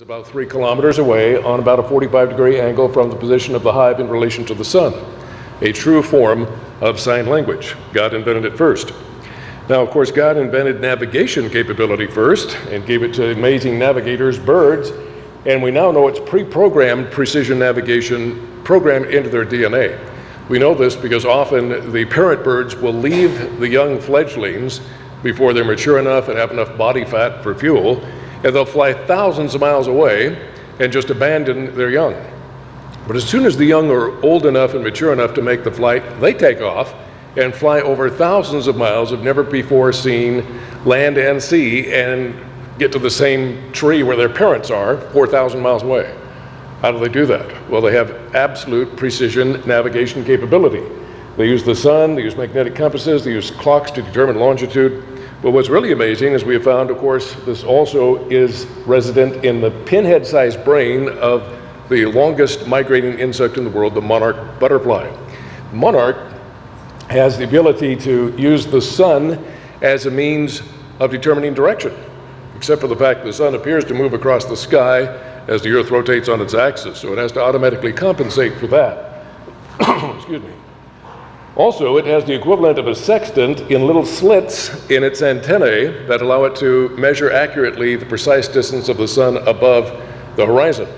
It's about 3 kilometers away on about a 45-degree angle from the position of the hive in relation to the sun. A true form of sign language. God invented it first. Now, of course, God invented navigation capability first and gave it to amazing navigators, birds, and we now know it's pre-programmed precision navigation programmed into their DNA. We know this because often the parent birds will leave the young fledglings before they're mature enough and have enough body fat for fuel, and they'll fly thousands of miles away and just abandon their young. But as soon as the young are old enough and mature enough to make the flight, they take off and fly over thousands of miles of never before seen land and sea and get to the same tree where their parents are 4,000 miles away. How do they do that? Well, they have absolute precision navigation capability. They use the sun, they use magnetic compasses, they use clocks to determine longitude. But what's really amazing is we have found, of course, this also is resident in the pinhead-sized brain of the longest migrating insect in the world, the monarch butterfly. Monarch has the ability to use the sun as a means of determining direction, except for the fact that the sun appears to move across the sky as the Earth rotates on its axis, so it has to automatically compensate for that. Excuse me. Also, it has the equivalent of a sextant in little slits in its antennae that allow it to measure accurately the precise distance of the sun above the horizon.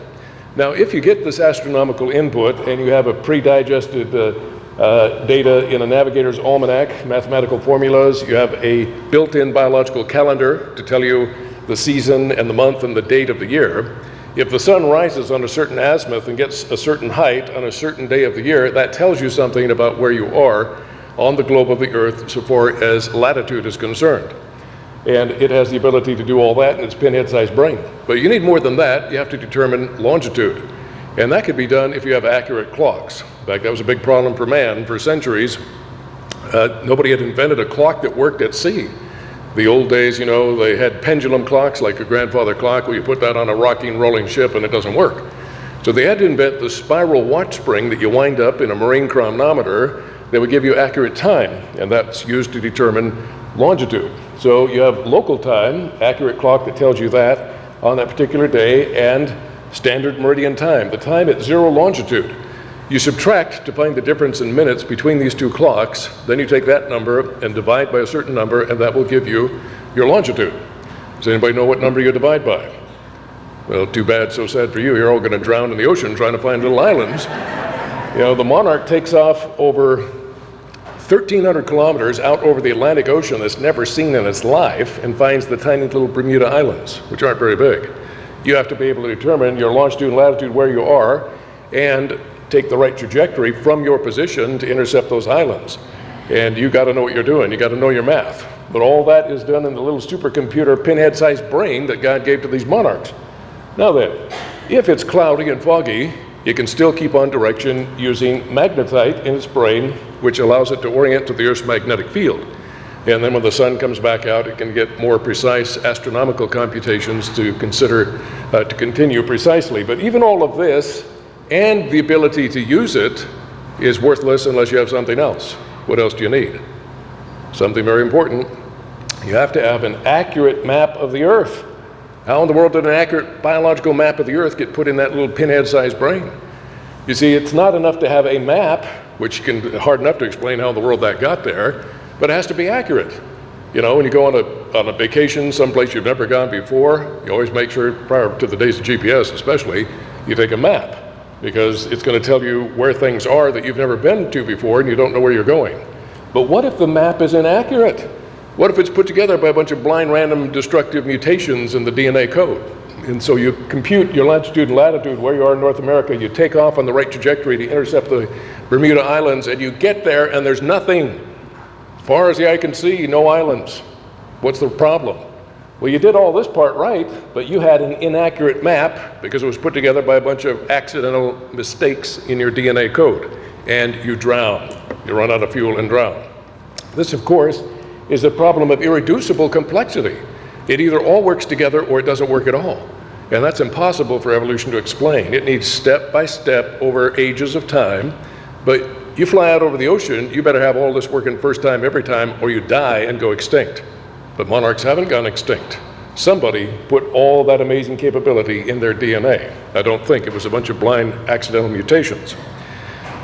Now, if you get this astronomical input and you have a pre-digested data in a navigator's almanac, mathematical formulas, you have a built-in biological calendar to tell you the season and the month and the date of the year. If the sun rises on a certain azimuth and gets a certain height on a certain day of the year, that tells you something about where you are on the globe of the Earth so far as latitude is concerned. And it has the ability to do all that in its pinhead-sized brain. But you need more than that. You have to determine longitude. And that could be done if you have accurate clocks. In fact, that was a big problem for man for centuries. Nobody had invented a clock that worked at sea. The old days, you know, they had pendulum clocks like a grandfather clock where you put that on a rocking, rolling ship and it doesn't work. So they had to invent the spiral watch spring that you wind up in a marine chronometer that would give you accurate time, and that's used to determine longitude. So you have local time, accurate clock that tells you that on that particular day, and standard meridian time, the time at 0 longitude. You subtract to find the difference in minutes between these two clocks, then you take that number and divide by a certain number, and that will give you your longitude. Does anybody know what number you divide by? Well, too bad, so sad for you. You're all going to drown in the ocean trying to find little islands. You know, the monarch takes off over 1,300 kilometers out over the Atlantic Ocean that's never seen in its life and finds the tiny little Bermuda Islands, which aren't very big. You have to be able to determine your longitude and latitude where you are and take the right trajectory from your position to intercept those islands. And you got to know what you're doing. You got to know your math. But all that is done in the little supercomputer pinhead-sized brain that God gave to these monarchs. Now then, if it's cloudy and foggy, it can still keep on direction using magnetite in its brain, which allows it to orient to the Earth's magnetic field. And then when the sun comes back out, it can get more precise astronomical computations to consider to continue precisely. But even all of this and the ability to use it is worthless unless you have something else. What else do you need? Something very important. You have to have an accurate map of the Earth. How in the world did an accurate biological map of the Earth get put in that little pinhead-sized brain? You see, it's not enough to have a map, which can be hard enough to explain how in the world that got there, but it has to be accurate. You know, when you go on a vacation someplace you've never gone before, you always make sure, prior to the days of GPS especially, you take a map, because it's going to tell you where things are that you've never been to before and you don't know where you're going. But what if the map is inaccurate? What if it's put together by a bunch of blind, random, destructive mutations in the DNA code? And so you compute your longitude and latitude where you are in North America, you take off on the right trajectory to intercept the Bermuda Islands, and you get there and there's nothing. As far as the eye can see, no islands. What's the problem? Well, you did all this part right, but you had an inaccurate map because it was put together by a bunch of accidental mistakes in your DNA code, and you drown. You run out of fuel and drown. This, of course, is the problem of irreducible complexity. It either all works together or it doesn't work at all. And that's impossible for evolution to explain. It needs step by step over ages of time, but you fly out over the ocean, you better have all this working first time every time or you die and go extinct. But monarchs haven't gone extinct. Somebody put all that amazing capability in their DNA. I don't think it was a bunch of blind accidental mutations.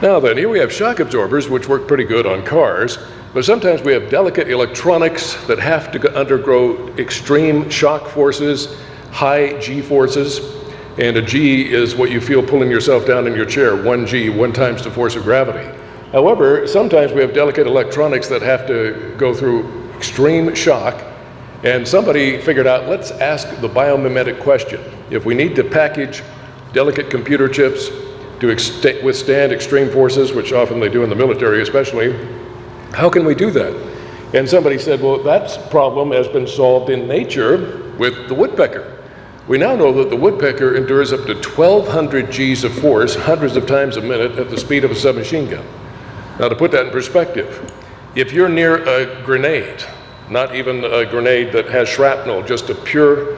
Now then, here we have shock absorbers, which work pretty good on cars, but sometimes we have delicate electronics that have to undergo extreme shock forces, high G forces, and a G is what you feel pulling yourself down in your chair, 1G, 1 times the force of gravity. However, sometimes we have delicate electronics that have to go through extreme shock, and somebody figured out, let's ask the biomimetic question. If we need to package delicate computer chips to withstand extreme forces, which often they do in the military especially, how can we do that? And somebody said, well, that problem has been solved in nature with the woodpecker. We now know that the woodpecker endures up to 1,200 Gs of force, hundreds of times a minute, at the speed of a submachine gun. Now, to put that in perspective, if you're near a grenade, not even a grenade that has shrapnel, just a pure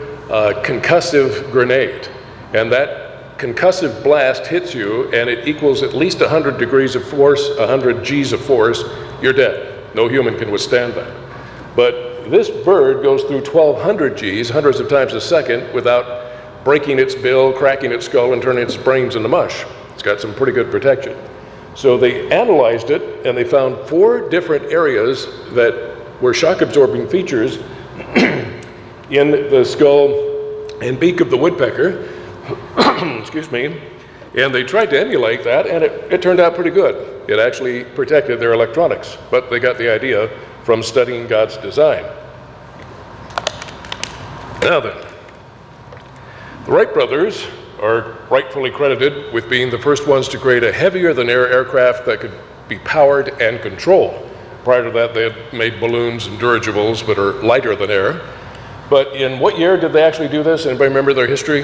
concussive grenade, and that concussive blast hits you and it equals at least 100 degrees of force, 100 Gs of force, you're dead. No human can withstand that. But this bird goes through 1,200 Gs, hundreds of times a second, without breaking its bill, cracking its skull, and turning its brains into mush. It's got some pretty good protection. So they analyzed it, and they found 4 different areas that were shock-absorbing features in the skull and beak of the woodpecker, excuse me, and they tried to emulate that, and it turned out pretty good. It actually protected their electronics, but they got the idea from studying God's design. Now then, the Wright brothers are rightfully credited with being the first ones to create a heavier-than-air aircraft that could be powered and controlled. Prior to that, they had made balloons and dirigibles that are lighter than air. But in what year did they actually do this? Anybody remember their history?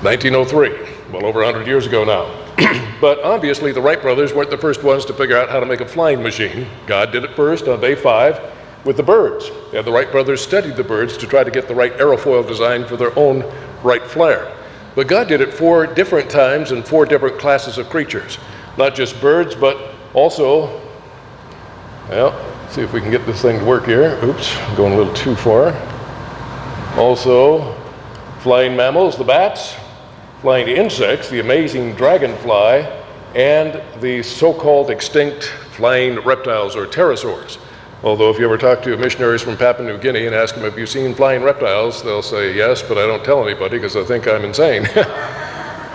1903, well over 100 years ago now. But obviously the Wright brothers weren't the first ones to figure out how to make a flying machine. God did it first on day 5 with the birds. And the Wright brothers studied the birds to try to get the right aerofoil design for their own Wright flyer. But God did it 4 different times and 4 different classes of creatures. Not just birds, but also, well, let's see if we can get this thing to work here. Oops, I'm going a little too far. Also, flying mammals, the bats, flying insects, the amazing dragonfly, and the so-called extinct flying reptiles or pterosaurs. Although if you ever talk to missionaries from Papua New Guinea and ask them, have you seen flying reptiles? They'll say yes, but I don't tell anybody because I think I'm insane.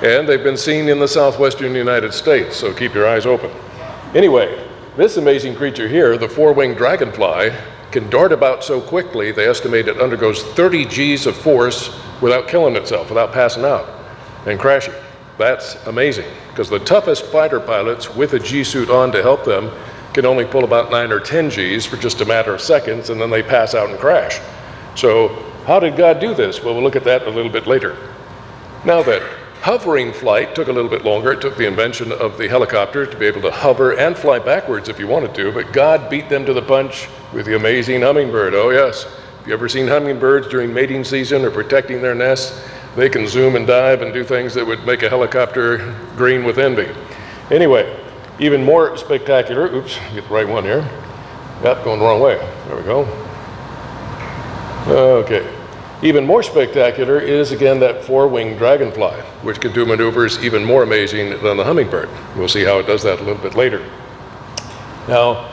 And they've been seen in the southwestern United States, so keep your eyes open. Anyway, this amazing creature here, the 4-winged dragonfly, can dart about so quickly, they estimate it undergoes 30 Gs of force without killing itself, without passing out and crashing. That's amazing, because the toughest fighter pilots with a G suit on to help them can only pull about 9 or 10 Gs for just a matter of seconds, and then they pass out and crash. So how did God do this? Well, we'll look at that a little bit later. Now then, hovering flight took a little bit longer. It took the invention of the helicopter to be able to hover and fly backwards if you wanted to, but God beat them to the punch with the amazing hummingbird. Oh yes, if you ever seen hummingbirds during mating season or protecting their nests, they can zoom and dive and do things that would make a helicopter green with envy. Anyway, even more spectacular, oops, get the right one here. Yep, going the wrong way. There we go. Okay. Even more spectacular is, again, that 4-winged dragonfly, which can do maneuvers even more amazing than the hummingbird. We'll see how it does that a little bit later. Now,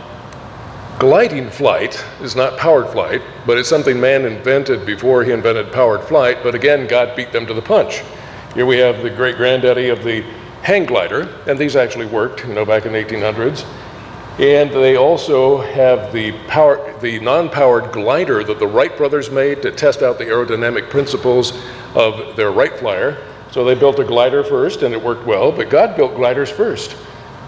gliding flight is not powered flight, but it's something man invented before he invented powered flight, but again, God beat them to the punch. Here we have the great-granddaddy of the hang glider, and these actually worked, back in the 1800s. And they also have the non-powered glider that the Wright brothers made to test out the aerodynamic principles of their Wright flyer. So they built a glider first, and it worked well, but God built gliders first.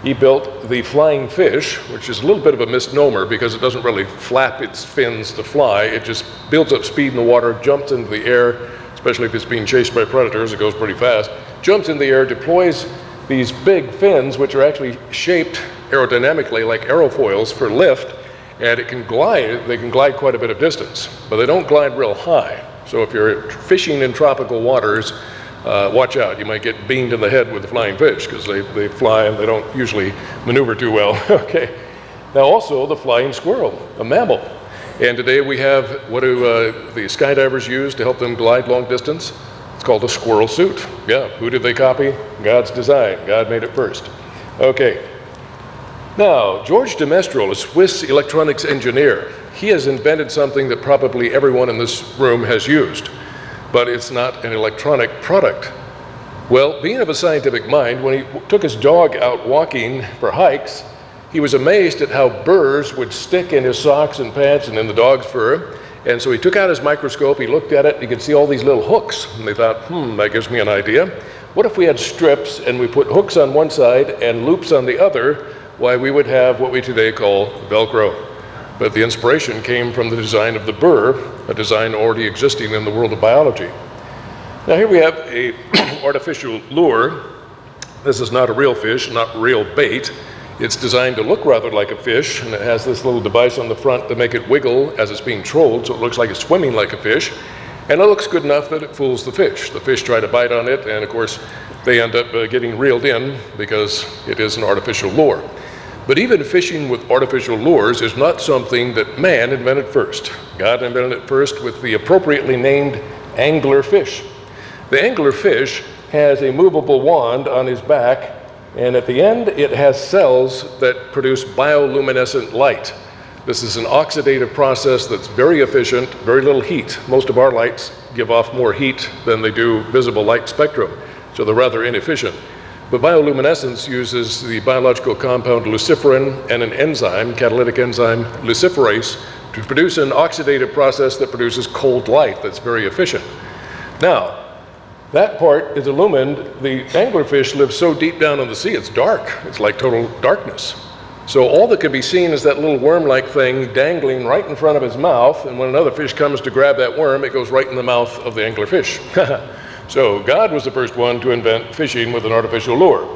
He built the flying fish, which is a little bit of a misnomer because it doesn't really flap its fins to fly. It just builds up speed in the water, jumps into the air, especially if it's being chased by predators, it goes pretty fast, jumps in the air, deploys these big fins, which are actually shaped aerodynamically like aerofoils for lift, and it can glide. They can glide quite a bit of distance, but they don't glide real high. So if you're fishing in tropical waters, watch out. You might get beamed in the head with the flying fish because they fly and they don't usually maneuver too well. Okay. Now also the flying squirrel, a mammal. And today we have, what do the skydivers use to help them glide long distance? It's called a squirrel suit. Yeah, who did they copy? God's design. God made it first. Okay. Now, George de Mestral, a Swiss electronics engineer, he has invented something that probably everyone in this room has used, but it's not an electronic product. Well, being of a scientific mind, when he took his dog out walking for hikes, he was amazed at how burrs would stick in his socks and pants and in the dog's fur. And so he took out his microscope, he looked at it, and he could see all these little hooks. And they thought, that gives me an idea. What if we had strips and we put hooks on one side and loops on the other? Why, we would have what we today call Velcro. But the inspiration came from the design of the burr, a design already existing in the world of biology. Now here we have a artificial lure. This is not a real fish, not real bait. It's designed to look rather like a fish, and it has this little device on the front to make it wiggle as it's being trolled, so it looks like it's swimming like a fish. And it looks good enough that it fools the fish. The fish try to bite on it, and of course, they end up getting reeled in because it is an artificial lure. But even fishing with artificial lures is not something that man invented first. God invented it first with the appropriately named angler fish. The angler fish has a movable wand on his back, and at the end it has cells that produce bioluminescent light. This is an oxidative process that's very efficient, very little heat. Most of our lights give off more heat than they do visible light spectrum, so they're rather inefficient. But bioluminescence uses the biological compound luciferin and an enzyme, catalytic enzyme luciferase, to produce an oxidative process that produces cold light that's very efficient. Now, that part is illumined. The anglerfish lives so deep down in the sea, it's dark. It's like total darkness. So all that can be seen is that little worm-like thing dangling right in front of his mouth, and when another fish comes to grab that worm, it goes right in the mouth of the anglerfish. So God was the first one to invent fishing with an artificial lure.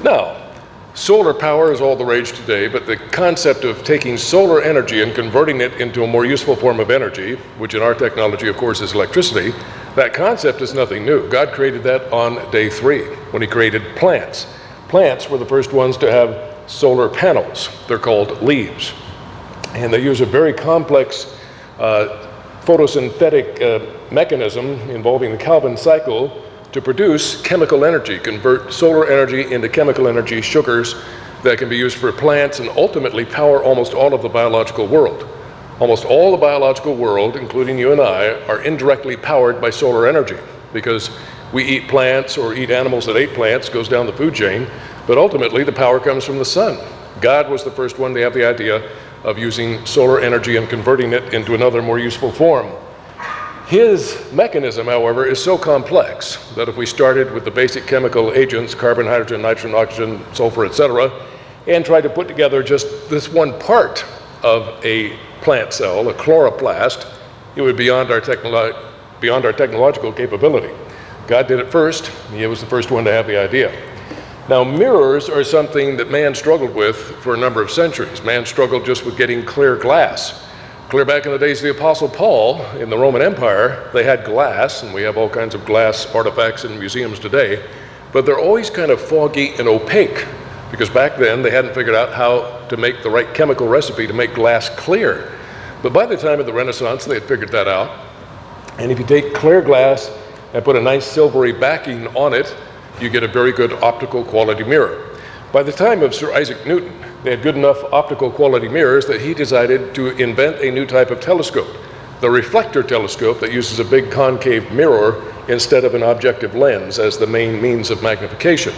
Now, solar power is all the rage today, but the concept of taking solar energy and converting it into a more useful form of energy, which in our technology, of course, is electricity, that concept is nothing new. God created that on day 3 when he created plants. Plants were the first ones to have solar panels. They're called leaves. And they use a very complex photosynthetic mechanism involving the Calvin cycle to produce chemical energy, convert solar energy into chemical energy, sugars that can be used for plants and ultimately power almost all of the biological world. Almost all the biological world, including you and I, are indirectly powered by solar energy because we eat plants or eat animals that ate plants, goes down the food chain, but ultimately the power comes from the sun. God was the first one to have the idea of using solar energy and converting it into another more useful form. His mechanism, however, is so complex that if we started with the basic chemical agents, carbon, hydrogen, nitrogen, oxygen, sulfur, etc., and tried to put together just this one part of a plant cell, a chloroplast, it would be beyond our technological capability. God did it first. He was the first one to have the idea. Now, mirrors are something that man struggled with for a number of centuries. Man struggled just with getting clear glass. Clear back in the days of the Apostle Paul in the Roman Empire, they had glass, and we have all kinds of glass artifacts in museums today, but they're always kind of foggy and opaque because back then they hadn't figured out how to make the right chemical recipe to make glass clear. But by the time of the Renaissance, they had figured that out. And if you take clear glass and put a nice silvery backing on it, you get a very good optical quality mirror. By the time of Sir Isaac Newton, they had good enough optical quality mirrors that he decided to invent a new type of telescope, the reflector telescope that uses a big concave mirror instead of an objective lens as the main means of magnification.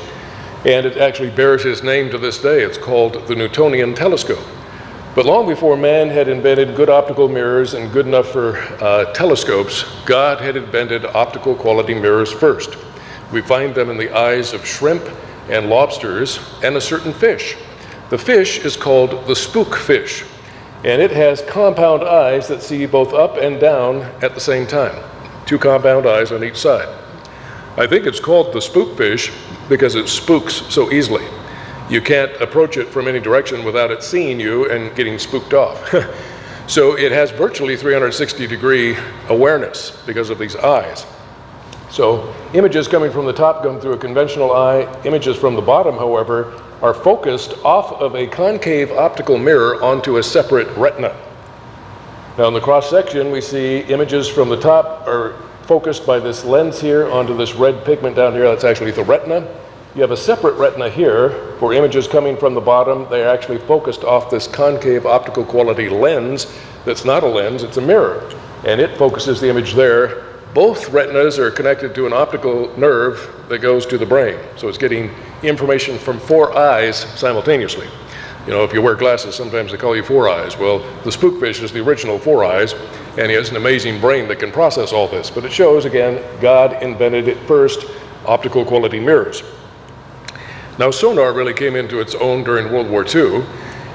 And it actually bears his name to this day. It's called the Newtonian telescope. But long before man had invented good optical mirrors and good enough for telescopes, God had invented optical quality mirrors first. We find them in the eyes of shrimp and lobsters and a certain fish. The fish is called the spook fish, and it has compound eyes that see both up and down at the same time. 2 compound eyes on each side. I think it's called the spook fish because it spooks so easily. You can't approach it from any direction without it seeing you and getting spooked off. So it has virtually 360-degree awareness because of these eyes. So images coming from the top come through a conventional eye. Images from the bottom, however, are focused off of a concave optical mirror onto a separate retina. Now in the cross section, we see images from the top are focused by this lens here onto this red pigment down here. That's actually the retina. You have a separate retina here for images coming from the bottom. They're actually focused off this concave optical quality lens that's not a lens, it's a mirror. And it focuses the image there. Both retinas are connected to an optical nerve that goes to the brain. So it's getting information from 4 eyes simultaneously. You know, if you wear glasses, sometimes they call you 4 eyes. Well, the spookfish is the original 4 eyes, and he has an amazing brain that can process all this. But it shows, again, God invented it first, optical quality mirrors. Now, sonar really came into its own during World War II,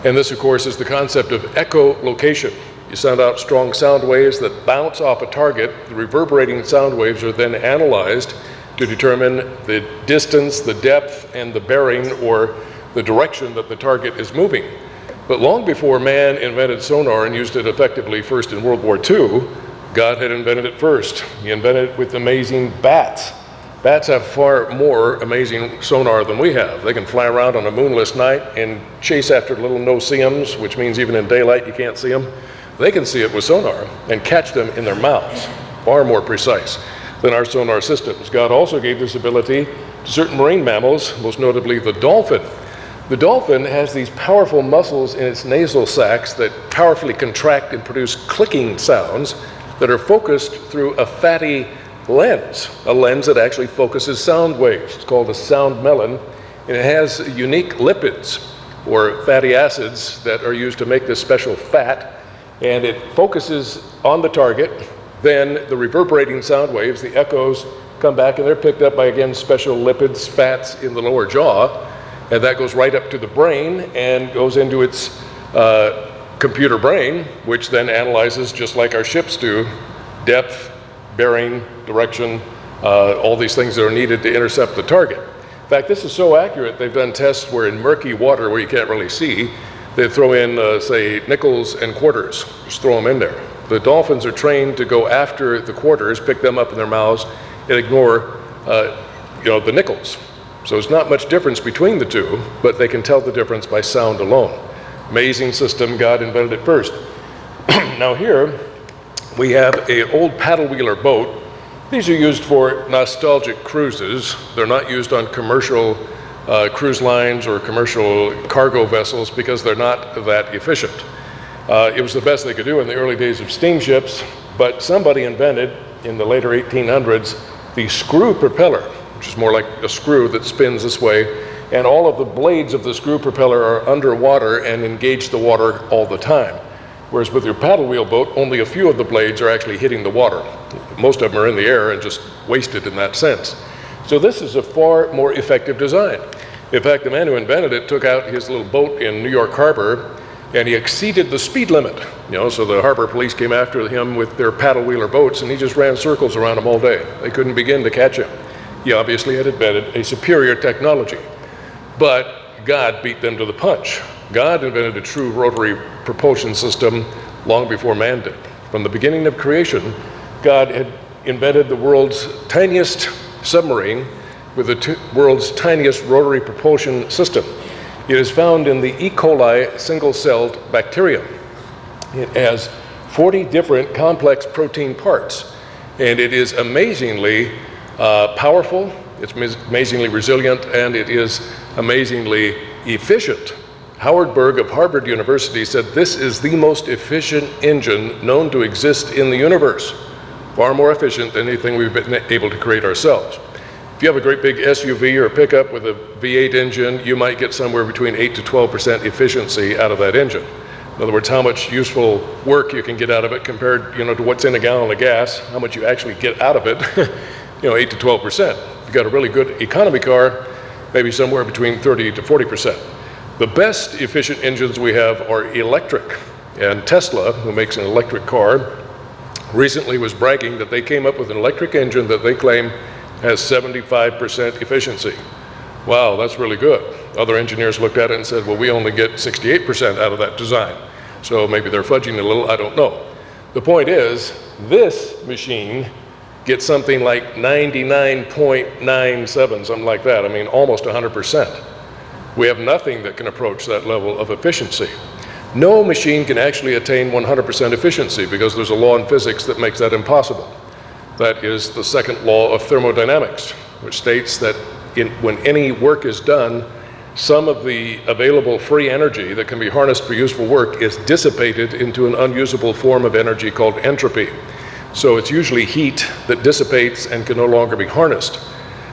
and this, of course, is the concept of echolocation. You send out strong sound waves that bounce off a target. The reverberating sound waves are then analyzed to determine the distance, the depth, and the bearing, or the direction that the target is moving. But long before man invented sonar and used it effectively first in World War II, God had invented it first. He invented it with amazing bats. Bats have far more amazing sonar than we have. They can fly around on a moonless night and chase after little no-see-ums, which means even in daylight you can't see them. They can see it with sonar and catch them in their mouths, far more precise than our sonar systems. God also gave this ability to certain marine mammals, most notably the dolphin. The dolphin has these powerful muscles in its nasal sacs that powerfully contract and produce clicking sounds that are focused through a fatty lens, a lens that actually focuses sound waves. It's called a sound melon, and it has unique lipids or fatty acids that are used to make this special fat, and it focuses on the target. Then the reverberating sound waves, the echoes, come back and they're picked up by, again, special lipids, fats in the lower jaw, and that goes right up to the brain and goes into its computer brain, which then analyzes, just like our ships do, depth, bearing, direction, all these things that are needed to intercept the target. In fact, this is so accurate, they've done tests where in murky water where you can't really see, they throw in, say, nickels and quarters, just throw them in there. The dolphins are trained to go after the quarters, pick them up in their mouths, and ignore the nickels. So there's not much difference between the two, but they can tell the difference by sound alone. Amazing system, God invented it first. Now here, we have an old paddle wheeler boat. These are used for nostalgic cruises. They're not used on commercial cruise lines or commercial cargo vessels because they're not that efficient. It was the best they could do in the early days of steamships, but somebody invented in the later 1800s the screw propeller, which is more like a screw that spins this way, and all of the blades of the screw propeller are underwater and engage the water all the time. Whereas with your paddle wheel boat, only a few of the blades are actually hitting the water. Most of them are in the air and just wasted in that sense. So this is a far more effective design. In fact, the man who invented it took out his little boat in New York Harbor and he exceeded the speed limit. So the harbor police came after him with their paddle wheeler boats and he just ran circles around them all day. They couldn't begin to catch him. He obviously had invented a superior technology. But God beat them to the punch. God invented a true rotary propulsion system long before man did. From the beginning of creation, God had invented the world's tiniest submarine with the world's tiniest rotary propulsion system. It is found in the E. coli single-celled bacterium. It has 40 different complex protein parts, and it is amazingly powerful, it's amazingly resilient, and it is amazingly efficient. Howard Berg of Harvard University said this is the most efficient engine known to exist in the universe, far more efficient than anything we've been able to create ourselves. If you have a great big SUV or a pickup with a V8 engine, you might get somewhere between 8 to 12% efficiency out of that engine. In other words, how much useful work you can get out of it compared to what's in a gallon of gas, how much you actually get out of it, 8 to 12%. If you've got a really good economy car, maybe somewhere between 30 to 40%. The best efficient engines we have are electric, and Tesla, who makes an electric car, recently was bragging that they came up with an electric engine that they claim has 75% efficiency. Wow, that's really good. Other engineers looked at it and said, well, we only get 68% out of that design. So maybe they're fudging a little, I don't know. The point is, this machine gets something like 99.97, something like that. I mean, almost 100%. We have nothing that can approach that level of efficiency. No machine can actually attain 100% efficiency because there's a law in physics that makes that impossible. That is the second law of thermodynamics, which states that when any work is done, some of the available free energy that can be harnessed for useful work is dissipated into an unusable form of energy called entropy. So it's usually heat that dissipates and can no longer be harnessed.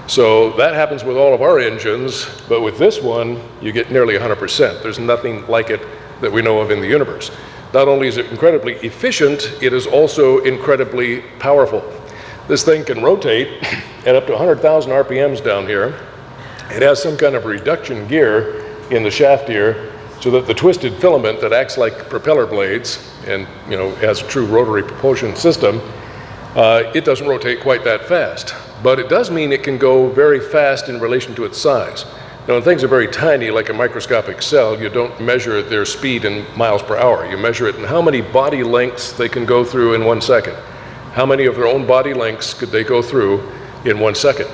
So that happens with all of our engines, but with this one, you get nearly 100%. There's nothing like it that we know of in the universe. Not only is it incredibly efficient, it is also incredibly powerful. This thing can rotate at up to 100,000 RPMs down here. It has some kind of reduction gear in the shaft here so that the twisted filament that acts like propeller blades and has a true rotary propulsion system, it doesn't rotate quite that fast. But it does mean it can go very fast in relation to its size. Now, when things are very tiny, like a microscopic cell, you don't measure their speed in miles per hour. You measure it in how many body lengths they can go through in 1 second. How many of their own body lengths could they go through in 1 second?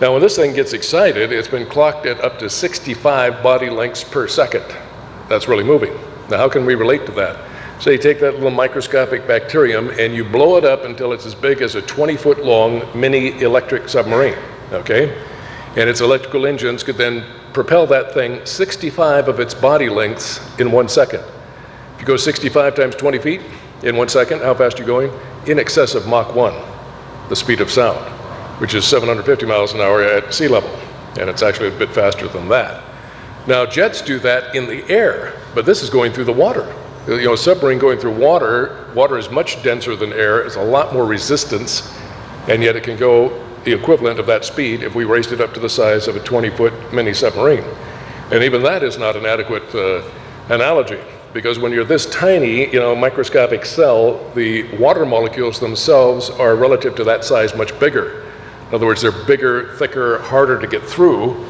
Now, when this thing gets excited, it's been clocked at up to 65 body lengths per second. That's really moving. Now, how can we relate to that? So you take that little microscopic bacterium and you blow it up until it's as big as a 20-foot long mini electric submarine, okay? And its electrical engines could then propel that thing 65 of its body lengths in 1 second. If you go 65 times 20 feet in 1 second, how fast are you going? In excess of Mach 1, the speed of sound, which is 750 miles an hour at sea level. And it's actually a bit faster than that. Now, jets do that in the air, but this is going through the water. A submarine going through water is much denser than air, it's a lot more resistance, and yet it can go the equivalent of that speed if we raised it up to the size of a 20-foot mini submarine. And even that is not an adequate analogy, because when you're this tiny, microscopic cell, the water molecules themselves are relative to that size much bigger. In other words, they're bigger, thicker, harder to get through,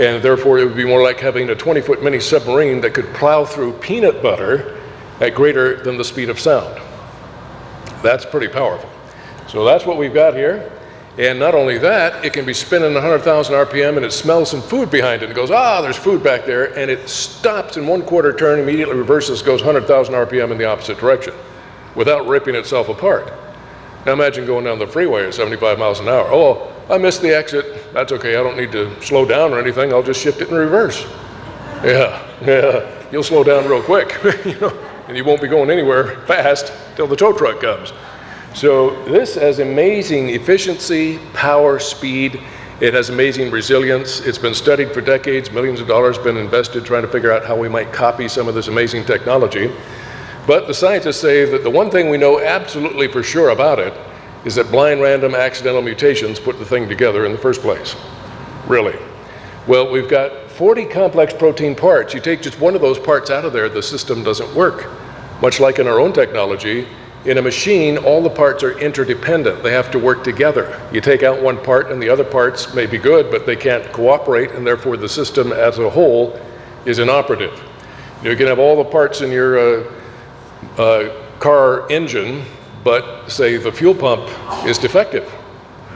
and therefore it would be more like having a 20-foot mini submarine that could plow through peanut butter at greater than the speed of sound. That's pretty powerful. So that's what we've got here. And not only that, it can be spinning 100,000 RPM and it smells some food behind it and goes, there's food back there, and it stops in 1/4 turn, immediately reverses, goes 100,000 RPM in the opposite direction without ripping itself apart. Now imagine going down the freeway at 75 miles an hour. Oh, I missed the exit. That's okay, I don't need to slow down or anything, I'll just shift it in reverse. Yeah, you'll slow down real quick, and you won't be going anywhere fast till the tow truck comes. So this has amazing efficiency, power, speed. It has amazing resilience. It's been studied for decades. Millions of dollars been invested trying to figure out how we might copy some of this amazing technology. But the scientists say that the one thing we know absolutely for sure about it is that blind, random, accidental mutations put the thing together in the first place. Really. Well, we've got 40 complex protein parts. You take just one of those parts out of there, the system doesn't work. Much like in our own technology, in a machine, all the parts are interdependent. They have to work together. You take out one part and the other parts may be good, but they can't cooperate, and therefore the system as a whole is inoperative. You can have all the parts in your car engine, but say the fuel pump is defective.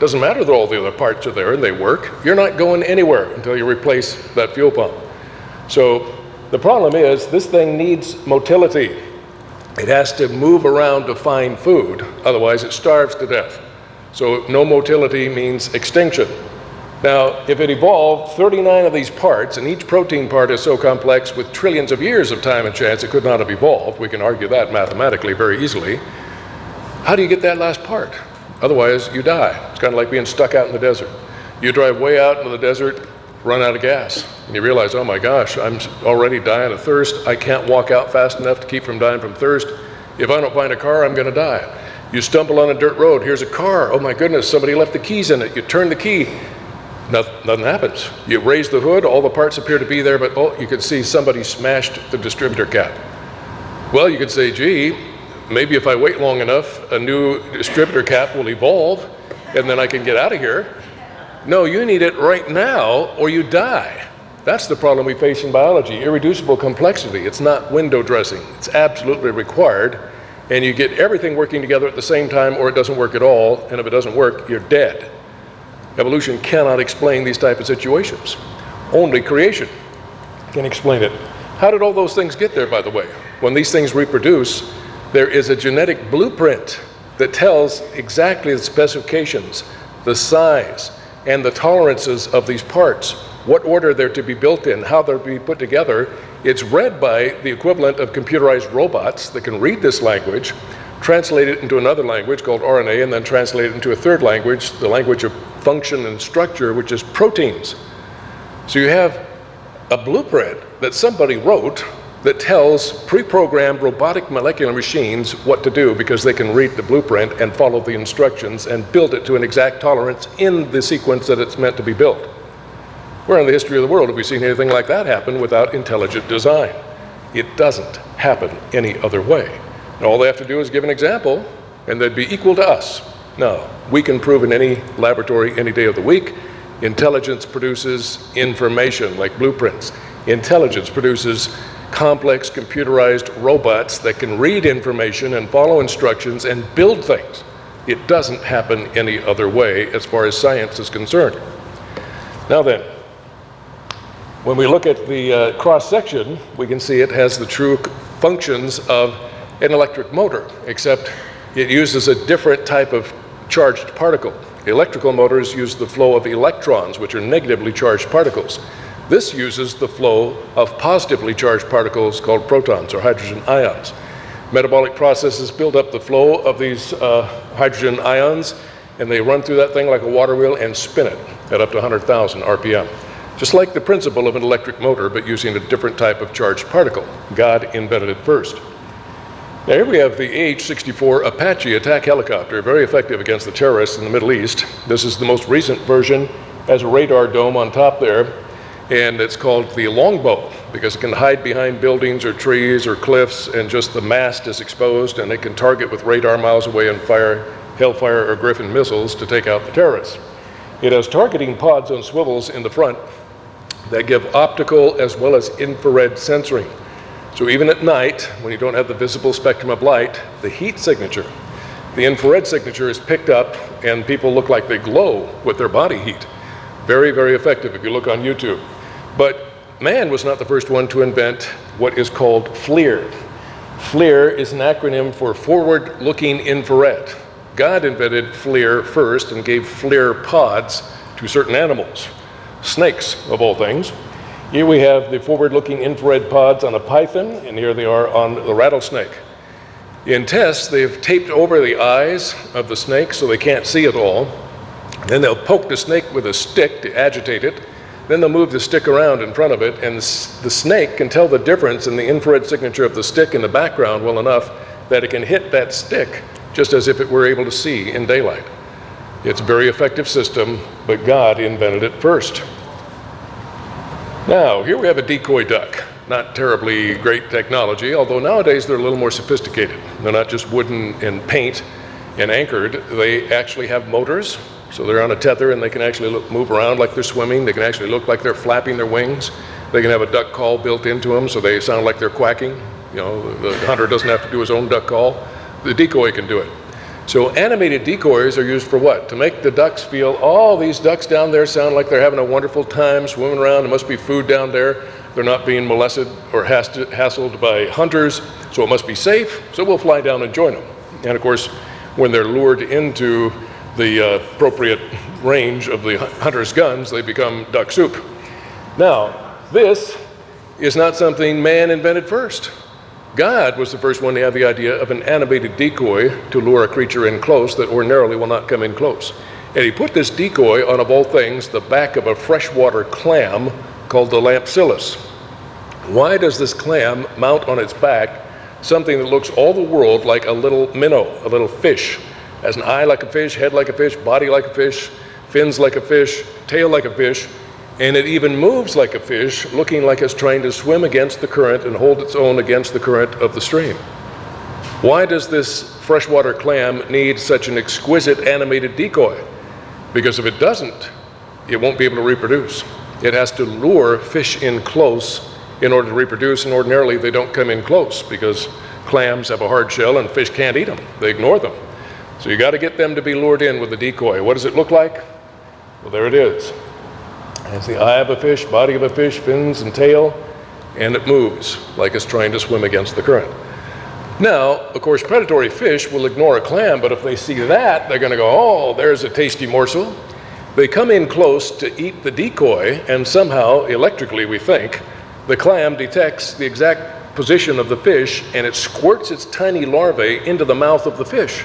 Doesn't matter that all the other parts are there and they work. You're not going anywhere until you replace that fuel pump. So the problem is this thing needs motility. It has to move around to find food, otherwise it starves to death. So no motility means extinction. Now, if it evolved 39 of these parts, and each protein part is so complex with trillions of years of time and chance it could not have evolved, we can argue that mathematically very easily, how do you get that last part? Otherwise, you die. It's kind of like being stuck out in the desert. You drive way out into the desert, run out of gas, and you realize, oh my gosh, I'm already dying of thirst. I can't walk out fast enough to keep from dying from thirst. If I don't find a car, I'm gonna die. You stumble on a dirt road, here's a car, oh my goodness, somebody left the keys in it. You turn the key, nothing happens. You raise the hood, all the parts appear to be there, but you can see somebody smashed the distributor cap. Well, you could say, gee, maybe if I wait long enough, a new distributor cap will evolve, and then I can get out of here. No, you need it right now, or you die. That's the problem we face in biology, irreducible complexity. It's not window dressing. It's absolutely required, and you get everything working together at the same time, or it doesn't work at all, and if it doesn't work, you're dead. Evolution cannot explain these type of situations. Only creation can explain it. How did all those things get there, by the way? when these things reproduce, there is a genetic blueprint that tells exactly the specifications, the size, and the tolerances of these parts, what order they're to be built in, how they're to be put together. It's read by the equivalent of computerized robots that can read this language, translate it into another language called RNA, and then translate it into a third language, the language of function and structure, which is proteins. So you have a blueprint that somebody wrote that tells pre-programmed robotic molecular machines what to do, because they can read the blueprint and follow the instructions and build it to an exact tolerance in the sequence that it's meant to be built. Where in the history of the world have we seen anything like that happen without intelligent design? It doesn't happen any other way. And all they have to do is give an example, and they'd be equal to us. No, we can prove in any laboratory any day of the week. Intelligence produces information like blueprints. Intelligence produces complex computerized robots that can read information and follow instructions and build things. It doesn't happen any other way as far as science is concerned. Now then, when we look at the cross-section, we can see it has the true functions of an electric motor, except it uses a different type of charged particle. Electrical motors use the flow of electrons, which are negatively charged particles. This uses the flow of positively charged particles called protons or hydrogen ions. Metabolic processes build up the flow of these hydrogen ions, and they run through that thing like a water wheel and spin it at up to 100,000 RPM. Just like the principle of an electric motor, but using a different type of charged particle. God invented it first. Now here we have the AH-64 Apache attack helicopter, very effective against the terrorists in the Middle East. This is the most recent version, has a radar dome on top there, and it's called the longbow because it can hide behind buildings or trees or cliffs, and just the mast is exposed, and it can target with radar miles away and fire Hellfire or Griffin missiles to take out the terrorists. It has targeting pods on swivels in the front that give optical as well as infrared sensoring. So even at night, when you don't have the visible spectrum of light, the heat signature, the infrared signature is picked up, and people look like they glow with their body heat. Very, very effective if you look on YouTube. But man was not the first one to invent what is called FLIR. FLIR is an acronym for forward-looking infrared. God invented FLIR first and gave FLIR pods to certain animals, snakes of all things. Here we have the forward-looking infrared pods on a python, and here they are on the rattlesnake. In tests, they've taped over the eyes of the snake so they can't see at all. Then they'll poke the snake with a stick to agitate it. Then they'll move the stick around in front of it, and the snake can tell the difference in the infrared signature of the stick in the background well enough that it can hit that stick just as if it were able to see in daylight. It's a very effective system, but God invented it first. Now, here we have a decoy duck. Not terribly great technology, although nowadays they're a little more sophisticated. They're not just wooden and paint and anchored. They actually have motors, so they're on a tether and they can actually move around like they're swimming. They can actually look like they're flapping their wings. They can have a duck call built into them so they sound like they're quacking. You know, the hunter doesn't have to do his own duck call. The decoy can do it. So animated decoys are used for what? To make the ducks feel, oh, these ducks down there sound like they're having a wonderful time swimming around. There must be food down there. They're not being molested or hassled by hunters, so it must be safe. So we'll fly down and join them. And of course, when they're lured into the appropriate range of the hunter's guns, they become duck soup. Now, this is not something man invented first. God was the first one to have the idea of an animated decoy to lure a creature in close that ordinarily will not come in close. And he put this decoy on, of all things, the back of a freshwater clam called the Lampsilus. Why does this clam mount on its back something that looks all the world like a little minnow, a little fish? Has an eye like a fish, head like a fish, body like a fish, fins like a fish, tail like a fish, and it even moves like a fish, looking like it's trying to swim against the current and hold its own against the current of the stream. Why does this freshwater clam need such an exquisite animated decoy? Because if it doesn't, it won't be able to reproduce. It has to lure fish in close in order to reproduce, and ordinarily they don't come in close because clams have a hard shell and fish can't eat them. They ignore them. So you got to get them to be lured in with a decoy. What does it look like? Well, there it is. It's the eye of a fish, body of a fish, fins and tail, and it moves like it's trying to swim against the current. Now, of course, predatory fish will ignore a clam, but if they see that, they're going to go, oh, there's a tasty morsel. They come in close to eat the decoy, and somehow, electrically, we think, the clam detects the exact position of the fish, and it squirts its tiny larvae into the mouth of the fish.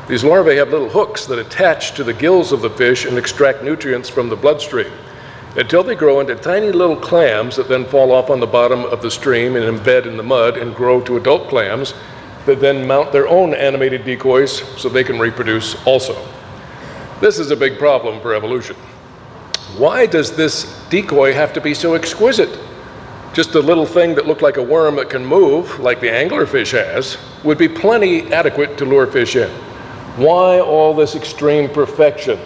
These larvae have little hooks that attach to the gills of the fish and extract nutrients from the bloodstream until they grow into tiny little clams that then fall off on the bottom of the stream and embed in the mud and grow to adult clams that then mount their own animated decoys so they can reproduce also. This is a big problem for evolution. Why does this decoy have to be so exquisite? Just a little thing that looked like a worm that can move, like the anglerfish has, would be plenty adequate to lure fish in. Why all this extreme perfection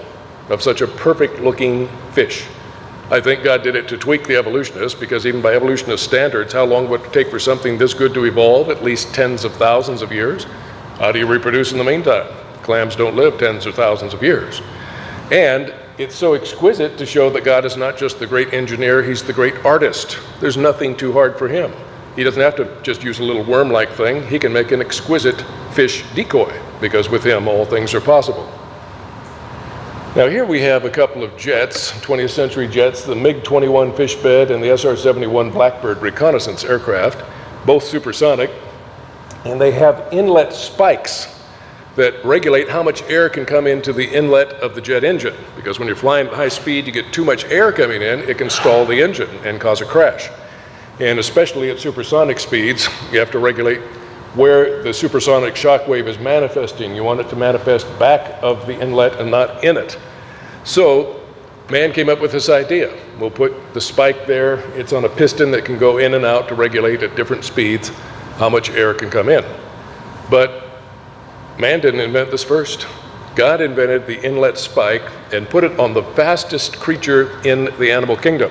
of such a perfect-looking fish? I think God did it to tweak the evolutionists, because even by evolutionist standards, how long would it take for something this good to evolve? At least tens of thousands of years. How do you reproduce in the meantime? Clams don't live tens or thousands of years. And it's so exquisite to show that God is not just the great engineer, he's the great artist. There's nothing too hard for him. He doesn't have to just use a little worm-like thing. He can make an exquisite fish decoy, because with him all things are possible. Now here we have a couple of jets, 20th century jets, the MiG-21 fish bed and the SR-71 Blackbird reconnaissance aircraft, both supersonic, and they have inlet spikes that regulate how much air can come into the inlet of the jet engine, because when you're flying at high speed, you get too much air coming in, it can stall the engine and cause a crash. And especially at supersonic speeds, you have to regulate where the supersonic shock wave is manifesting. You want it to manifest back of the inlet and not in it. So man came up with this idea. We'll put the spike there. It's on a piston that can go in and out to regulate at different speeds how much air can come in. But man didn't invent this first. God invented the inlet spike and put it on the fastest creature in the animal kingdom.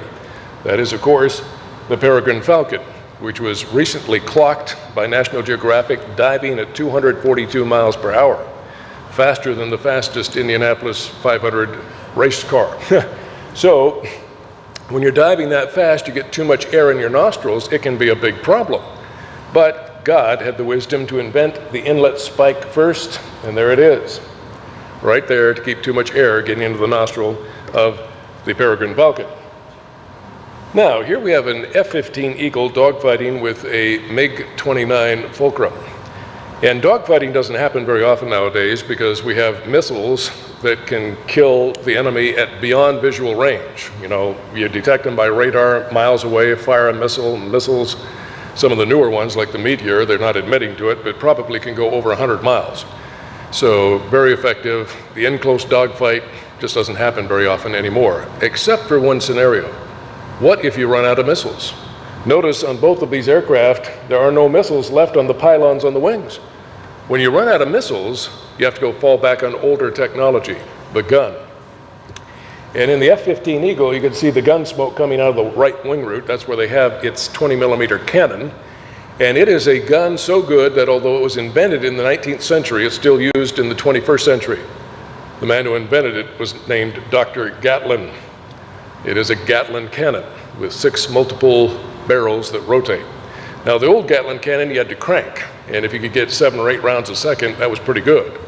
That is, of course, the peregrine falcon, which was recently clocked by National Geographic diving at 242 miles per hour, faster than the fastest Indianapolis 500 race car. So when you're diving that fast, you get too much air in your nostrils, it can be a big problem. But God had the wisdom to invent the inlet spike first, and there it is, right there to keep too much air getting into the nostril of the peregrine falcon. Now, here we have an F-15 Eagle dogfighting with a MiG-29 Fulcrum. And dogfighting doesn't happen very often nowadays because we have missiles that can kill the enemy at beyond visual range. You know, you detect them by radar miles away, fire a missile, missiles. Some of the newer ones, like the Meteor, they're not admitting to it, but probably can go over 100 miles. So very effective. The in-close dogfight just doesn't happen very often anymore, except for one scenario. What if you run out of missiles? Notice on both of these aircraft, there are no missiles left on the pylons on the wings. When you run out of missiles, you have to go fall back on older technology, the gun. And in the F-15 Eagle, you can see the gun smoke coming out of the right wing root. That's where they have its 20-millimeter cannon. And it is a gun so good that although it was invented in the 19th century, it's still used in the 21st century. The man who invented it was named Dr. Gatlin. It is a Gatlin cannon with 6 multiple barrels that rotate. Now, the old Gatlin cannon, you had to crank. And if you could get 7 or 8 rounds a second, that was pretty good.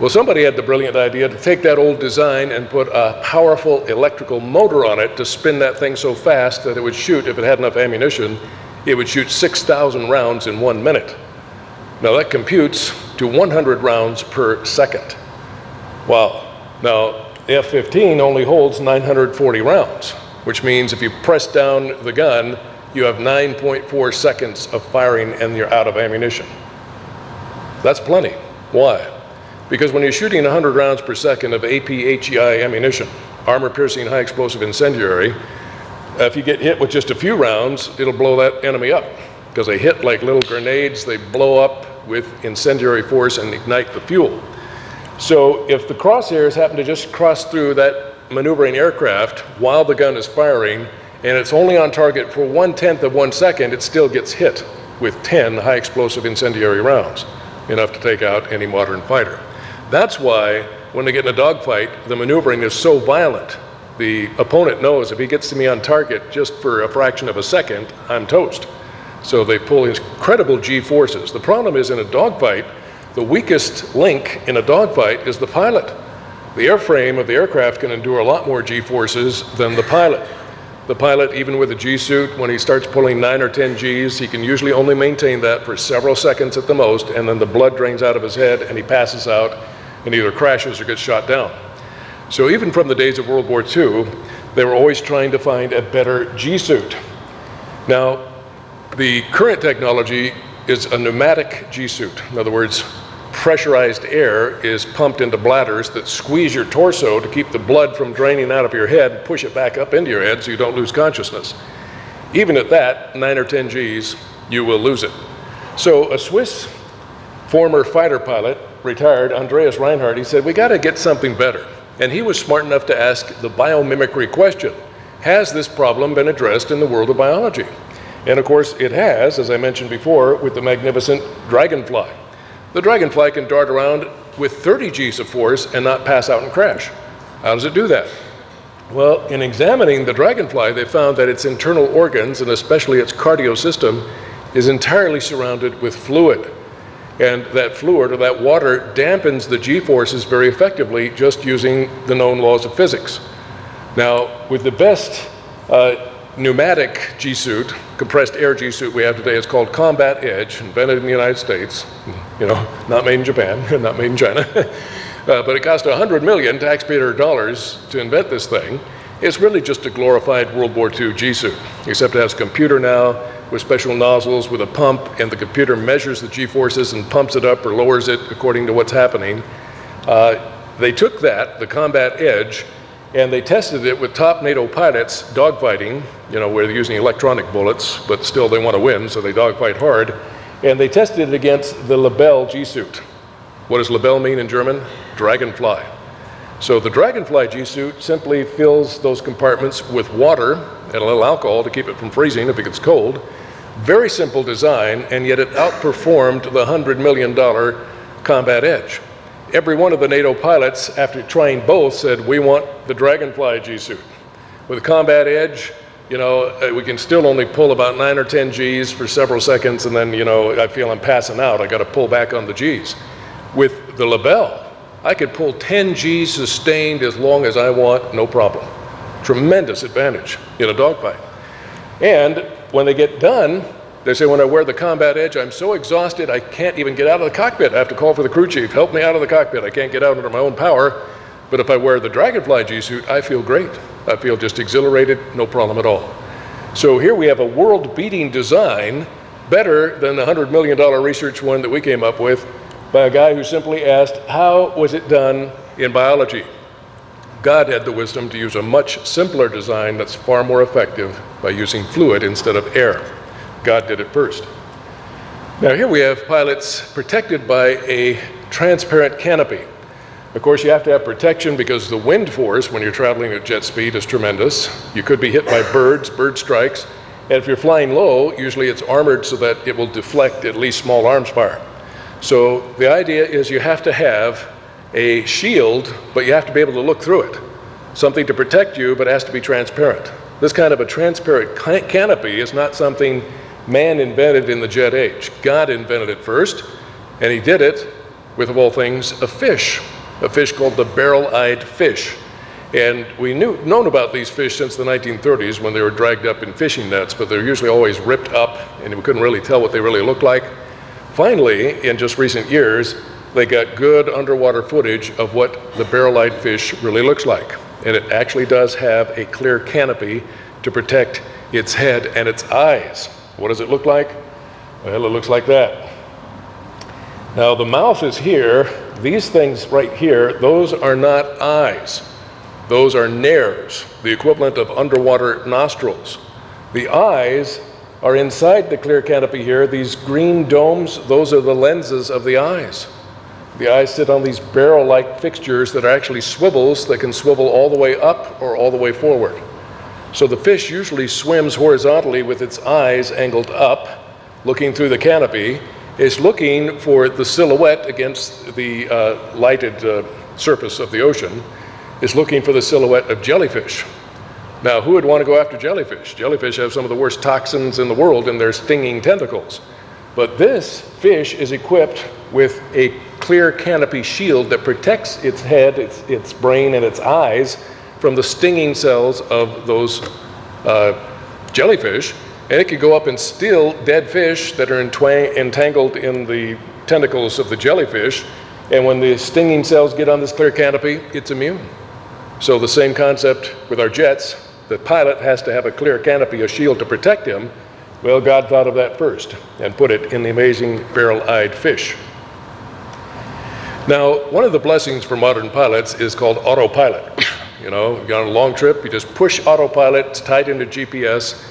Well, somebody had the brilliant idea to take that old design and put a powerful electrical motor on it to spin that thing so fast that it would shoot, if it had enough ammunition, it would shoot 6,000 rounds in 1 minute. Now that computes to 100 rounds per second. Wow. Now, the F-15 only holds 940 rounds, which means if you press down the gun, you have 9.4 seconds of firing and you're out of ammunition. That's plenty. Why? Because when you're shooting 100 rounds per second of APHEI ammunition, armor-piercing high-explosive incendiary, if you get hit with just a few rounds, it'll blow that enemy up. Because they hit like little grenades, they blow up with incendiary force and ignite the fuel. So if the crosshairs happen to just cross through that maneuvering aircraft while the gun is firing, and it's only on target for 1/10 of 1 second, it still gets hit with 10 high-explosive incendiary rounds, enough to take out any modern fighter. That's why when they get in a dogfight, the maneuvering is so violent. The opponent knows if he gets to me on target just for a fraction of a second, I'm toast. So they pull incredible G-forces. The problem is in a dogfight, the weakest link in a dogfight is the pilot. The airframe of the aircraft can endure a lot more G-forces than the pilot. The pilot, even with a G-suit, when he starts pulling 9 or 10 Gs, he can usually only maintain that for several seconds at the most, and then the blood drains out of his head and he passes out and either crashes or gets shot down. So even from the days of World War II, they were always trying to find a better G-suit. Now, the current technology is a pneumatic G-suit. In other words, pressurized air is pumped into bladders that squeeze your torso to keep the blood from draining out of your head and push it back up into your head so you don't lose consciousness. Even at that, 9 or 10 Gs, you will lose it. So a Swiss former fighter pilot, retired, Andreas Reinhardt, he said, we got to get something better. And he was smart enough to ask the biomimicry question. Has this problem been addressed in the world of biology? And of course it has, as I mentioned before, with the magnificent dragonfly. The dragonfly can dart around with 30 Gs of force and not pass out and crash. How does it do that? Well, in examining the dragonfly, they found that its internal organs, and especially its cardio system, is entirely surrounded with fluid. And that fluid, or that water, dampens the G-forces very effectively just using the known laws of physics. Now, with the best pneumatic G-suit, compressed air G-suit we have today, it's called Combat Edge, invented in the United States, not made in Japan, not made in China, but it cost $100 million taxpayer dollars to invent this thing. It's really just a glorified World War II G-suit, except it has a computer now with special nozzles with a pump, and the computer measures the G-forces and pumps it up or lowers it according to what's happening. They took that, the Combat Edge, and they tested it with top NATO pilots dogfighting, where they're using electronic bullets, but still they want to win, so they dogfight hard. And they tested it against the Lebel G-suit. What does Lebel mean in German? Dragonfly. So the Dragonfly G-suit simply fills those compartments with water and a little alcohol to keep it from freezing if it gets cold. Very simple design, and yet it outperformed the $100 million Combat Edge. Every one of the NATO pilots, after trying both, said, we want the Dragonfly G-suit. With the Combat Edge, we can still only pull about 9 or 10 Gs for several seconds, and then, I feel I'm passing out. I got to pull back on the Gs. With the Lebel, I could pull 10 Gs sustained as long as I want, no problem. Tremendous advantage in a dogfight. And when they get done, they say, when I wear the Combat Edge, I'm so exhausted, I can't even get out of the cockpit. I have to call for the crew chief, help me out of the cockpit. I can't get out under my own power. But if I wear the Dragonfly G-suit, I feel great. I feel just exhilarated, no problem at all. So here we have a world-beating design, better than the $100 million research one that we came up with, by a guy who simply asked, how was it done in biology? God had the wisdom to use a much simpler design that's far more effective by using fluid instead of air. God did it first. Now here we have pilots protected by a transparent canopy. Of course, you have to have protection because the wind force when you're traveling at jet speed is tremendous. You could be hit by bird strikes, and if you're flying low, usually it's armored so that it will deflect at least small arms fire. So the idea is you have to have a shield, but you have to be able to look through it. Something to protect you, but it has to be transparent. This kind of a transparent canopy is not something man invented in the jet age. God invented it first, and he did it with, of all things, a fish called the barrel-eyed fish. And we've known about these fish since the 1930s when they were dragged up in fishing nets, but they're usually always ripped up, and we couldn't really tell what they really looked like. Finally, in just recent years, they got good underwater footage of what the barrel-eyed fish really looks like. And it actually does have a clear canopy to protect its head and its eyes. What does it look like? Well, it looks like that. Now, the mouth is here. These things right here, those are not eyes. Those are nares, the equivalent of underwater nostrils. The eyes are inside the clear canopy here. These green domes, those are the lenses of the eyes. The eyes sit on these barrel-like fixtures that are actually swivels that can swivel all the way up or all the way forward. So the fish usually swims horizontally with its eyes angled up, looking through the canopy. It's looking for the silhouette against the lighted surface of the ocean. is looking for the silhouette of jellyfish. Now, who would want to go after jellyfish? Jellyfish have some of the worst toxins in the world in their stinging tentacles. But this fish is equipped with a clear canopy shield that protects its head, its brain, and its eyes from the stinging cells of those jellyfish. And it can go up and steal dead fish that are entangled in the tentacles of the jellyfish. And when the stinging cells get on this clear canopy, it's immune. So the same concept with our jets. The pilot has to have a clear canopy, a shield to protect him. Well, God thought of that first and put it in the amazing barrel-eyed fish. Now, one of the blessings for modern pilots is called autopilot. You know, you're on a long trip, you just push autopilot, it's tied into GPS,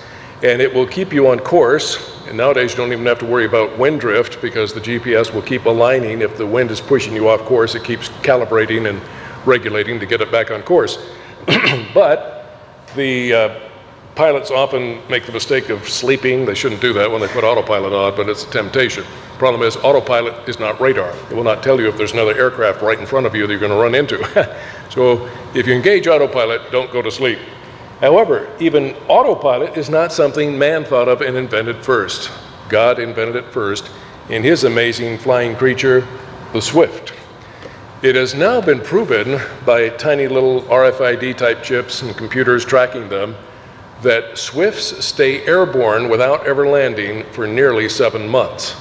and it will keep you on course. And nowadays, you don't even have to worry about wind drift because the GPS will keep aligning. If the wind is pushing you off course, it keeps calibrating and regulating to get it back on course. But the pilots often make the mistake of sleeping. They shouldn't do that when they put autopilot on, but it's a temptation. Problem is, autopilot is not radar. It will not tell you if there's another aircraft right in front of you that you're going to run into. So if you engage autopilot, don't go to sleep. However, even autopilot is not something man thought of and invented first. God invented it first in his amazing flying creature, the Swift. It has now been proven by tiny little RFID type chips and computers tracking them that Swifts stay airborne without ever landing for nearly 7 months.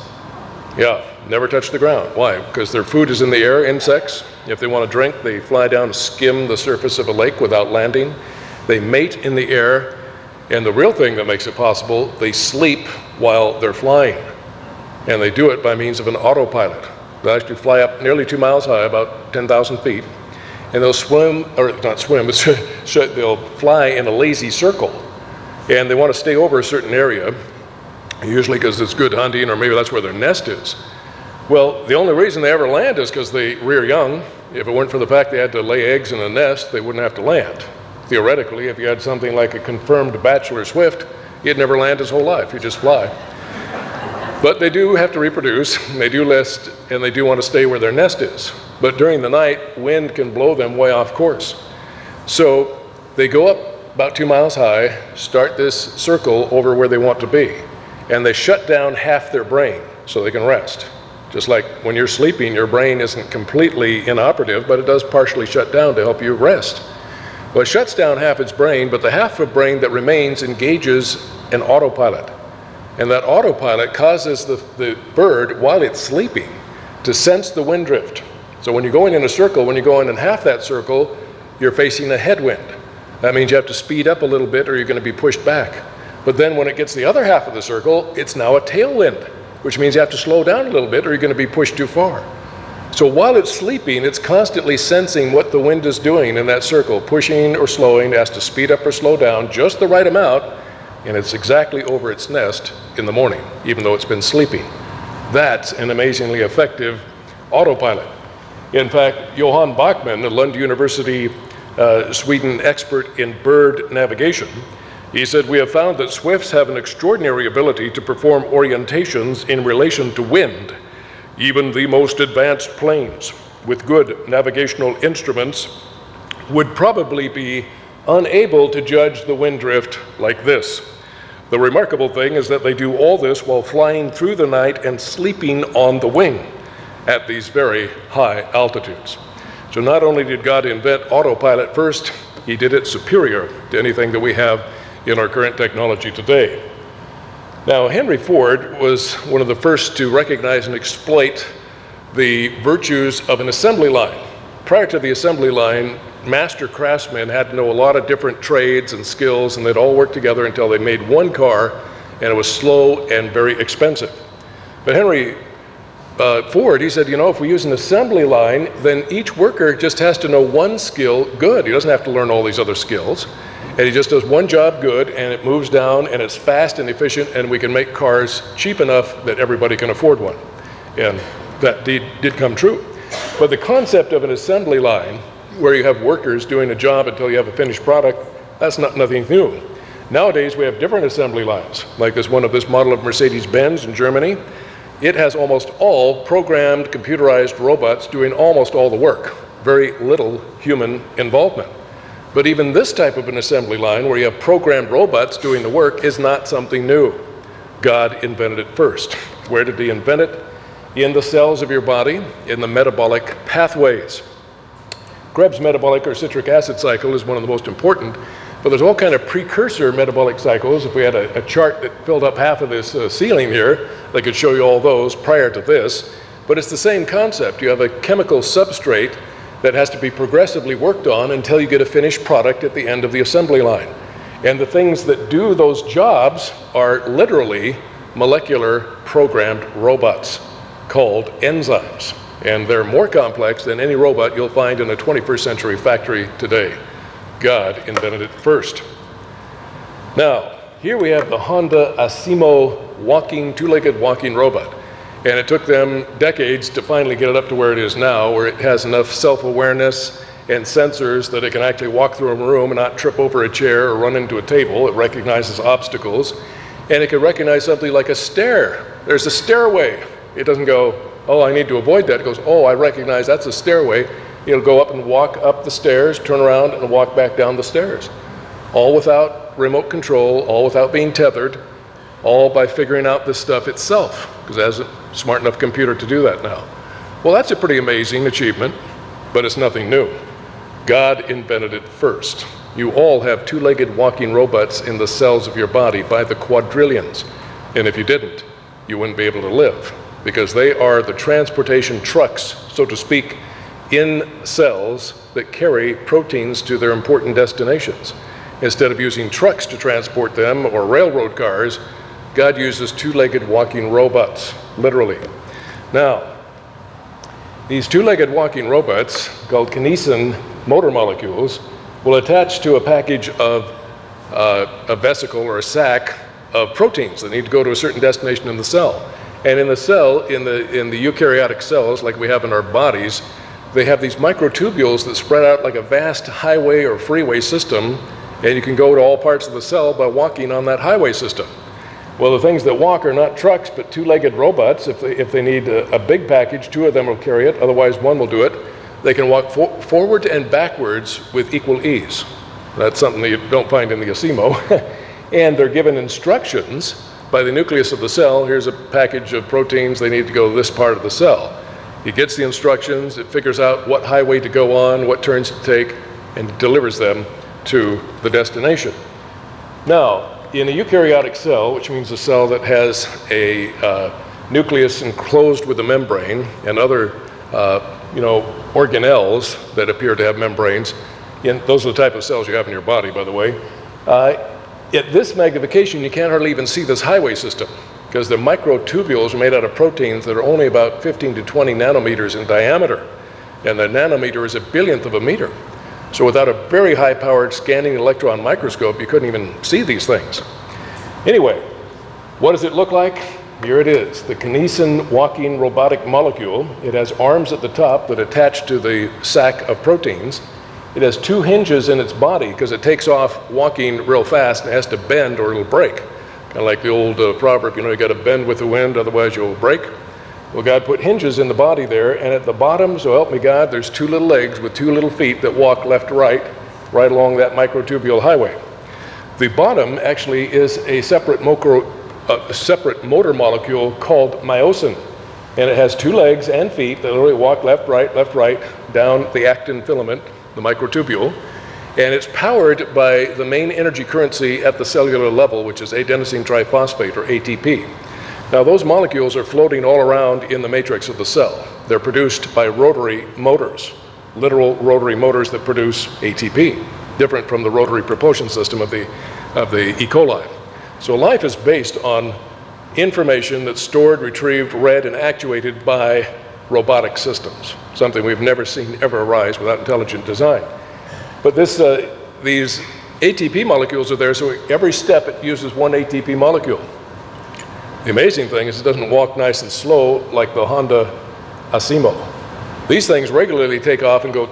Yeah, never touch the ground. Why? Because their food is in the air, insects. If they want to drink, they fly down and skim the surface of a lake without landing. They mate in the air, and the real thing that makes it possible, they sleep while they're flying. And they do it by means of an autopilot. They'll actually fly up nearly 2 miles high, about 10,000 feet, and they'll swim, or not swim, but they'll fly in a lazy circle. And they want to stay over a certain area, usually because it's good hunting, or maybe that's where their nest is. Well, the only reason they ever land is because they rear young. If it weren't for the fact they had to lay eggs in a nest, they wouldn't have to land. Theoretically, if you had something like a confirmed bachelor Swift, he'd never land his whole life, he'd just fly. But they do have to reproduce, and they do nest, and they do want to stay where their nest is. But during the night, wind can blow them way off course. So they go up about 2 miles high, start this circle over where they want to be, and they shut down half their brain so they can rest. Just like when you're sleeping, your brain isn't completely inoperative, but it does partially shut down to help you rest. Well, it shuts down half its brain, but the half of brain that remains engages an autopilot. And that autopilot causes the bird, while it's sleeping, to sense the wind drift. So when you're going in a circle, when you're going in half that circle, you're facing a headwind. That means you have to speed up a little bit or you're going to be pushed back. But then when it gets the other half of the circle, it's now a tailwind, which means you have to slow down a little bit or you're going to be pushed too far. So while it's sleeping, it's constantly sensing what the wind is doing in that circle, pushing or slowing. It has to speed up or slow down just the right amount, and it's exactly over its nest in the morning, even though it's been sleeping. That's an amazingly effective autopilot. In fact, Johann Bachmann, a Lund University, Sweden expert in bird navigation, he said, "We have found that swifts have an extraordinary ability to perform orientations in relation to wind. Even the most advanced planes with good navigational instruments would probably be unable to judge the wind drift like this. The remarkable thing is that they do all this while flying through the night and sleeping on the wing at these very high altitudes." So not only did God invent autopilot first, he did it superior to anything that we have in our current technology today. Now, Henry Ford was one of the first to recognize and exploit the virtues of an assembly line. Prior to the assembly line, master craftsmen had to know a lot of different trades and skills, and they'd all work together until they made one car, and it was slow and very expensive. But Henry Ford, he said, you know, if we use an assembly line, then each worker just has to know one skill good. He doesn't have to learn all these other skills. And he just does one job good, and it moves down, and it's fast and efficient, and we can make cars cheap enough that everybody can afford one. And that did come true. But the concept of an assembly line, where you have workers doing a job until you have a finished product, that's nothing new. Nowadays, we have different assembly lines, like this model of Mercedes-Benz in Germany. It has almost all programmed, computerized robots doing almost all the work. very little human involvement. But even this type of an assembly line where you have programmed robots doing the work is not something new. God invented it first. Where did he invent it? In the cells of your body, in the metabolic pathways. Krebs metabolic or citric acid cycle is one of the most important, but there's all kind of precursor metabolic cycles. If we had a chart that filled up half of this ceiling here, I could show you all those prior to this. But it's the same concept. You have a chemical substrate that has to be progressively worked on until you get a finished product at the end of the assembly line. And the things that do those jobs are literally molecular programmed robots called enzymes. And they're more complex than any robot you'll find in a 21st century factory today. God invented it first. Now, here we have the Honda Asimo two-legged walking robot. And it took them decades to finally get it up to where it is now, where it has enough self-awareness and sensors that it can actually walk through a room and not trip over a chair or run into a table. It recognizes obstacles. And it can recognize something like a stair. There's a stairway. It doesn't go, oh, I need to avoid that. It goes, oh, I recognize that's a stairway. It'll go up and walk up the stairs, turn around and walk back down the stairs. All without remote control, all without being tethered, all by figuring out this stuff itself, because it has a smart enough computer to do that now. Well, that's a pretty amazing achievement, but it's nothing new. God invented it first. You all have two-legged walking robots in the cells of your body by the quadrillions. And if you didn't, you wouldn't be able to live, because they are the transportation trucks, so to speak, in cells that carry proteins to their important destinations. Instead of using trucks to transport them or railroad cars, God uses two-legged walking robots, literally. Now, these two-legged walking robots, called kinesin motor molecules, will attach to a package of a vesicle or a sac of proteins that need to go to a certain destination in the cell. And in the cell, in the eukaryotic cells, like we have in our bodies, they have these microtubules that spread out like a vast highway or freeway system, and you can go to all parts of the cell by walking on that highway system. Well, the things that walk are not trucks, but two-legged robots. If they need a big package, two of them will carry it, otherwise one will do it. They can walk forward and backwards with equal ease. That's something that you don't find in the Asimo. And they're given instructions by the nucleus of the cell. Here's a package of proteins, they need to go to this part of the cell. It gets the instructions, it figures out what highway to go on, what turns to take, and delivers them to the destination. Now, in a eukaryotic cell, which means a cell that has a nucleus enclosed with a membrane and other organelles that appear to have membranes, and those are the type of cells you have in your body, by the way, at this magnification, you can't hardly even see this highway system, because the microtubules are made out of proteins that are only about 15 to 20 nanometers in diameter, and the nanometer is a billionth of a meter. So without a very high-powered scanning electron microscope, you couldn't even see these things. Anyway, what does it look like? Here it is, the kinesin walking robotic molecule. It has arms at the top that attach to the sac of proteins. It has two hinges in its body because it takes off walking real fast and has to bend or it'll break. Kind of like the old proverb, you got to bend with the wind, otherwise you'll break. Well, God put hinges in the body there, and at the bottom, so help me God, there's two little legs with two little feet that walk left to right along that microtubule highway. The bottom actually is a separate motor molecule called myosin, and it has two legs and feet that literally walk left, right, down the actin filament, the microtubule, and it's powered by the main energy currency at the cellular level, which is adenosine triphosphate, or ATP. Now, those molecules are floating all around in the matrix of the cell. They're produced by rotary motors, literal rotary motors that produce ATP, different from the rotary propulsion system of the E. coli. So life is based on information that's stored, retrieved, read, and actuated by robotic systems, something we've never seen ever arise without intelligent design. But these ATP molecules are there, so every step it uses one ATP molecule. The amazing thing is it doesn't walk nice and slow like the Honda Asimo. These things regularly take off and go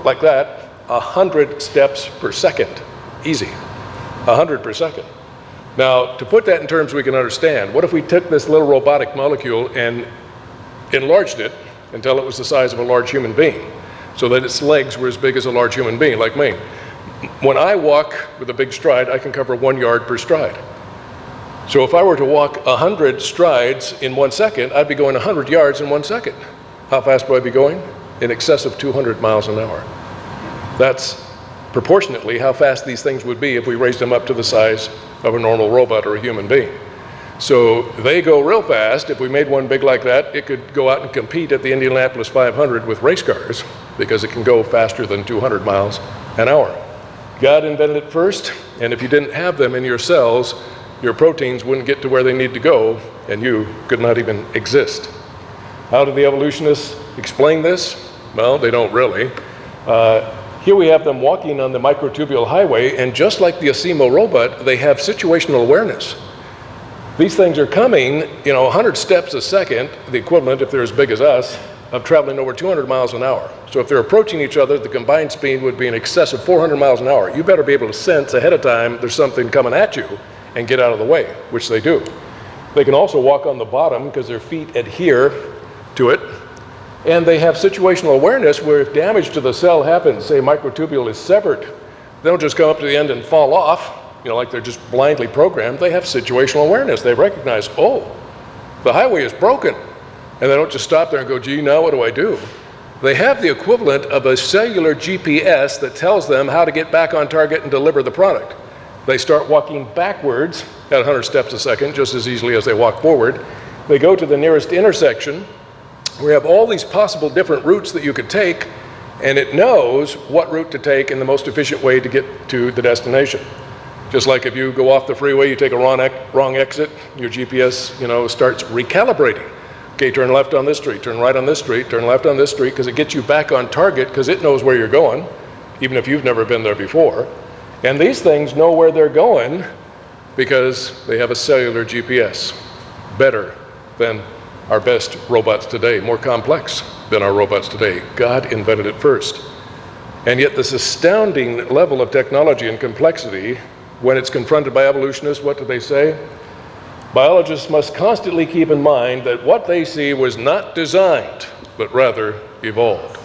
like that, 100 steps per second, easy, 100 per second. Now, to put that in terms we can understand, what if we took this little robotic molecule and enlarged it until it was the size of a large human being? so that its legs were as big as a large human being like me. When I walk with a big stride, I can cover 1 yard per stride. So if I were to walk 100 strides in 1 second, I'd be going 100 yards in 1 second. How fast would I be going? In excess of 200 miles an hour. That's proportionately how fast these things would be if we raised them up to the size of a normal robot or a human being. So they go real fast. If we made one big like that, it could go out and compete at the Indianapolis 500 with race cars because it can go faster than 200 miles an hour. God invented it first, and if you didn't have them in your cells, your proteins wouldn't get to where they need to go, and you could not even exist. How do the evolutionists explain this? Well, they don't really. Here we have them walking on the microtubule highway, and just like the Asimo robot, they have situational awareness. These things are coming, 100 steps a second, the equivalent, if they're as big as us, of traveling over 200 miles an hour. So if they're approaching each other, the combined speed would be in excess of 400 miles an hour. You better be able to sense ahead of time there's something coming at you and get out of the way, which they do. They can also walk on the bottom because their feet adhere to it. And they have situational awareness where if damage to the cell happens, say microtubule is severed, they don't just come up to the end and fall off, like they're just blindly programmed. They have situational awareness. They recognize, oh, the highway is broken. And they don't just stop there and go, gee, now what do I do? They have the equivalent of a cellular GPS that tells them how to get back on target and deliver the product. They start walking backwards at 100 steps a second, just as easily as they walk forward. They go to the nearest intersection. We have all these possible different routes that you could take, and it knows what route to take and the most efficient way to get to the destination. Just like if you go off the freeway, you take a wrong exit, your GPS, starts recalibrating. Okay, turn left on this street, turn right on this street, turn left on this street, because it gets you back on target because it knows where you're going, even if you've never been there before. And these things know where they're going because they have a cellular GPS, better than our best robots today, more complex than our robots today. God invented it first. And yet this astounding level of technology and complexity, when it's confronted by evolutionists, what do they say? Biologists must constantly keep in mind that what they see was not designed, but rather evolved.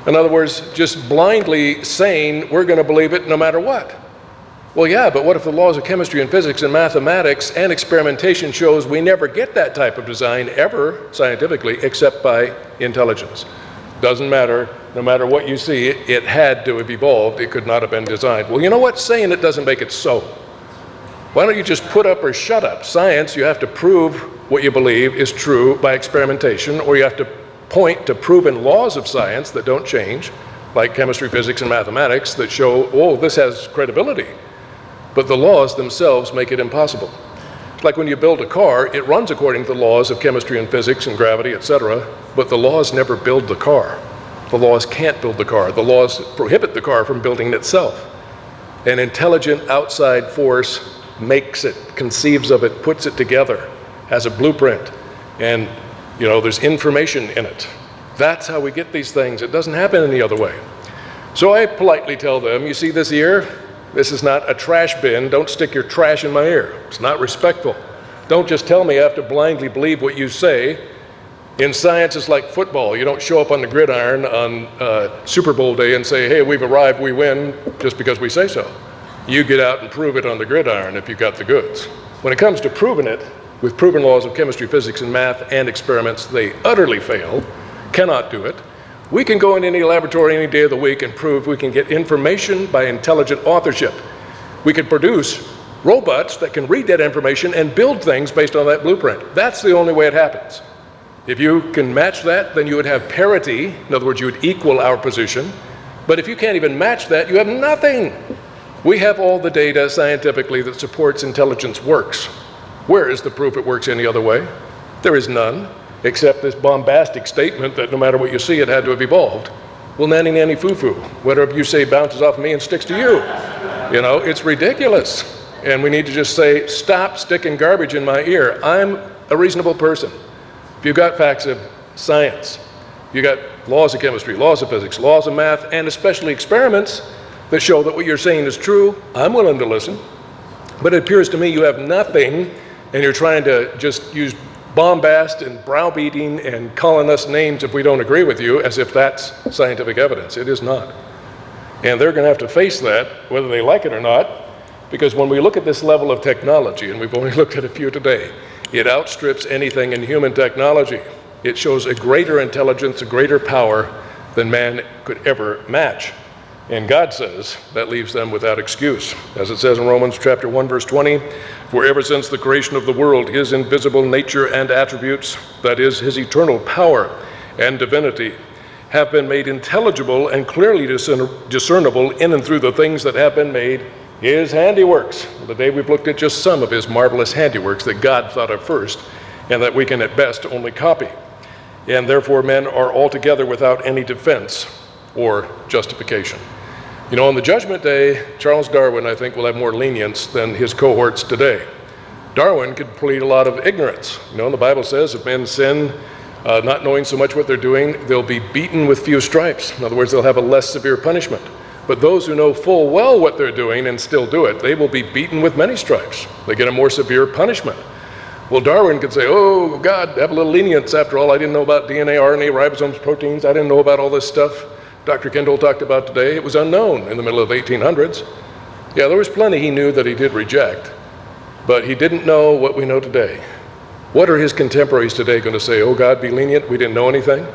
In other words, just blindly saying we're going to believe it no matter what. Well, yeah, but what if the laws of chemistry and physics and mathematics and experimentation shows we never get that type of design ever scientifically except by intelligence? Doesn't matter. No matter what you see, it had to have evolved. It could not have been designed. Well, you know what? Saying it doesn't make it so. Why don't you just put up or shut up? Science, you have to prove what you believe is true by experimentation, or you have to point to proven laws of science that don't change, like chemistry, physics, and mathematics, that show, oh, this has credibility. But the laws themselves make it impossible. It's like when you build a car, it runs according to the laws of chemistry and physics and gravity, etc., but the laws never build the car. The laws can't build the car. The laws prohibit the car from building itself. An intelligent outside force makes it, conceives of it, puts it together, has a blueprint, and there's information in it. That's how we get these things. It doesn't happen any other way. So I politely tell them, you see this ear? This is not a trash bin. Don't stick your trash in my ear. It's not respectful. Don't just tell me I have to blindly believe what you say. In science, it's like football. You don't show up on the gridiron on Super Bowl day and say, hey, we've arrived, we win, just because we say so. You get out and prove it on the gridiron if you've got the goods. When it comes to proving it, with proven laws of chemistry, physics, and math and experiments, they utterly fail, cannot do it. We can go in any laboratory any day of the week and prove we can get information by intelligent authorship. We could produce robots that can read that information and build things based on that blueprint. That's the only way it happens. If you can match that, then you would have parity. In other words, you would equal our position. But if you can't even match that, you have nothing. We have all the data scientifically that supports intelligence works. Where is the proof it works any other way? There is none, except this bombastic statement that no matter what you see, it had to have evolved. Well, nanny, nanny, foo-foo. Whatever you say bounces off me and sticks to you. It's ridiculous. And we need to just say, stop sticking garbage in my ear. I'm a reasonable person. If you've got facts of science, you've got laws of chemistry, laws of physics, laws of math, and especially experiments that show that what you're saying is true, I'm willing to listen. But it appears to me you have nothing, and you're trying to just use bombast and browbeating and calling us names if we don't agree with you, as if that's scientific evidence. It is not. And they're going to have to face that, whether they like it or not, because when we look at this level of technology, and we've only looked at a few today, it outstrips anything in human technology. It shows a greater intelligence, a greater power than man could ever match. And God says that leaves them without excuse. As it says in Romans chapter 1, verse 20, for ever since the creation of the world, his invisible nature and attributes, that is, his eternal power and divinity, have been made intelligible and clearly discernible in and through the things that have been made, his handiworks. Today we've looked at just some of his marvelous handiworks that God thought of first, and that we can at best only copy. And therefore men are altogether without any defense or justification. You know, on the judgment day, Charles Darwin, I think, will have more lenience than his cohorts today. Darwin could plead a lot of ignorance. You know, the Bible says if men sin, not knowing so much what they're doing, they'll be beaten with few stripes. In other words, they'll have a less severe punishment. But those who know full well what they're doing and still do it, they will be beaten with many stripes. They get a more severe punishment. Well, Darwin could say, oh, God, have a little lenience. After all, I didn't know about DNA, RNA, ribosomes, proteins. I didn't know about all this stuff Dr. Kindell talked about today. It was unknown in the middle of the 1800s. Yeah, there was plenty he knew that he did reject, but he didn't know what we know today. What are his contemporaries today going to say? Oh, God, be lenient, we didn't know anything?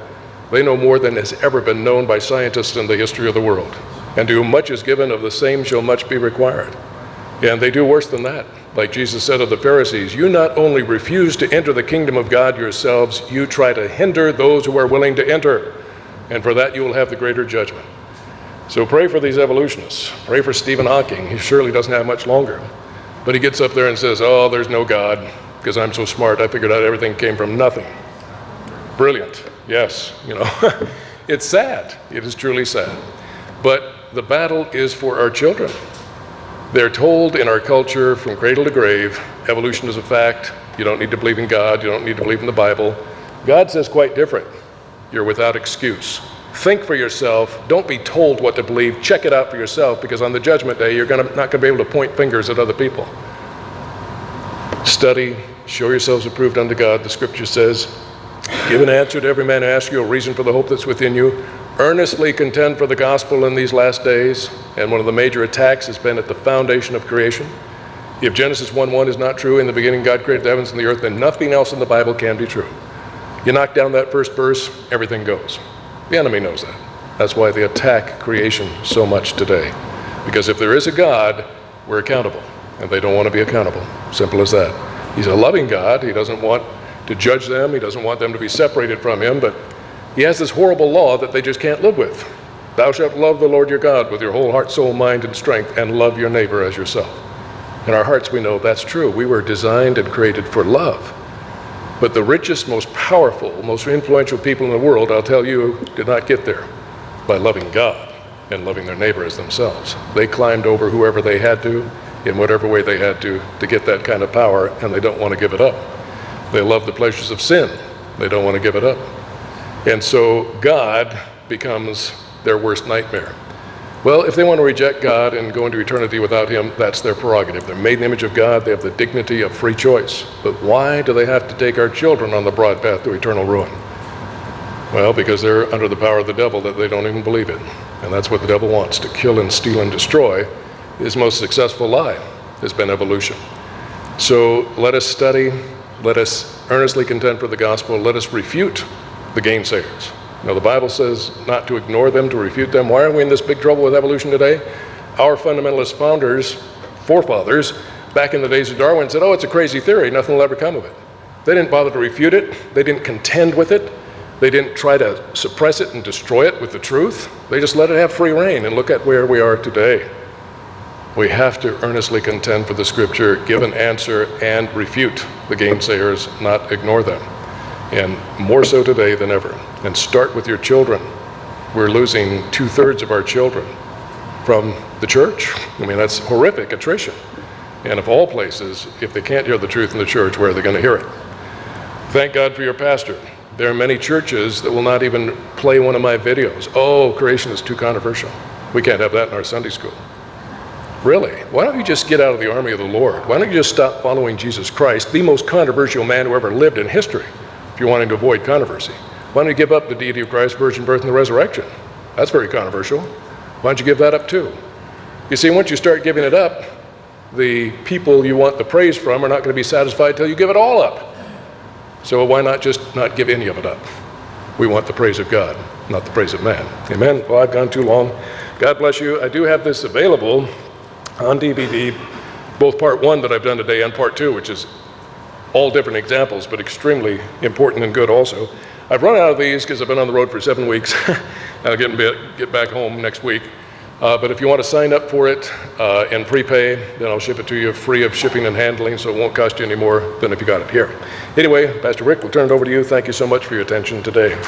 They know more than has ever been known by scientists in the history of the world. And to whom much is given, of the same shall much be required. And they do worse than that. Like Jesus said of the Pharisees, you not only refuse to enter the kingdom of God yourselves, you try to hinder those who are willing to enter. And for that you will have the greater judgment. So pray for these evolutionists. Pray for Stephen Hawking. He surely doesn't have much longer. But he gets up there and says, oh, there's no God, because I'm so smart, I figured out everything came from nothing. Brilliant, yes, you know. It's sad, it is truly sad. But the battle is for our children. They're told in our culture from cradle to grave, evolution is a fact, you don't need to believe in God, you don't need to believe in the Bible. God says quite different. You're without excuse. Think for yourself, don't be told what to believe, check it out for yourself, because on the judgment day you're not going to be able to point fingers at other people. Study, show yourselves approved unto God, the scripture says. Give an answer to every man who asks you, a reason for the hope that's within you. Earnestly contend for the gospel in these last days, and one of the major attacks has been at the foundation of creation. If Genesis 1:1 is not true, in the beginning God created the heavens and the earth, then nothing else in the Bible can be true. You knock down that first verse, everything goes. The enemy knows that. That's why they attack creation so much today. Because if there is a God, we're accountable, and they don't want to be accountable. Simple as that. He's a loving God. He doesn't want to judge them. He doesn't want them to be separated from him, but he has this horrible law that they just can't live with. Thou shalt love the Lord your God with your whole heart, soul, mind, and strength, and love your neighbor as yourself. In our hearts, we know that's true. We were designed and created for love. But the richest, most powerful, most influential people in the world, I'll tell you, did not get there by loving God and loving their neighbor as themselves. They climbed over whoever they had to, in whatever way they had to get that kind of power, and they don't want to give it up. They love the pleasures of sin. They don't want to give it up. And so God becomes their worst nightmare. Well, if they want to reject God and go into eternity without him, that's their prerogative. They're made in the image of God. They have the dignity of free choice. But why do they have to take our children on the broad path to eternal ruin? Well, because they're under the power of the devil that they don't even believe in. And that's what the devil wants, to kill and steal and destroy. His most successful lie has been evolution. So let us study. Let us earnestly contend for the gospel. Let us refute the gainsayers. Now, the Bible says not to ignore them, to refute them. Why are we in this big trouble with evolution today? Our fundamentalist forefathers, back in the days of Darwin, said, oh, it's a crazy theory. Nothing will ever come of it. They didn't bother to refute it. They didn't contend with it. They didn't try to suppress it and destroy it with the truth. They just let it have free rein, and look at where we are today. We have to earnestly contend for the scripture, give an answer, and refute the gainsayers, not ignore them. And more so today than ever. And start with your children. We're losing 2/3 of our children from the church. I mean, that's horrific attrition. And of all places, if they can't hear the truth in the church, where are they going to hear it? Thank God for your pastor. There are many churches that will not even play one of my videos. Oh, creation is too controversial. We can't have that in our Sunday school. Really? Why don't you just get out of the army of the Lord? Why don't you just stop following Jesus Christ, the most controversial man who ever lived in history, if you're wanting to avoid controversy? Why don't you give up the deity of Christ, virgin birth, and the resurrection? That's very controversial. Why don't you give that up too? You see, once you start giving it up, the people you want the praise from are not going to be satisfied till you give it all up. So why not just not give any of it up? We want the praise of God, not the praise of man. Amen? Well, I've gone too long. God bless you. I do have this available on DVD, both part 1 that I've done today and part 2, which is all different examples, but extremely important and good also. I've run out of these because I've been on the road for 7 weeks. I'll get back home next week. But if you want to sign up for it and prepay, then I'll ship it to you free of shipping and handling, so it won't cost you any more than if you got it here. Anyway, Pastor Rick, we'll turn it over to you. Thank you so much for your attention today.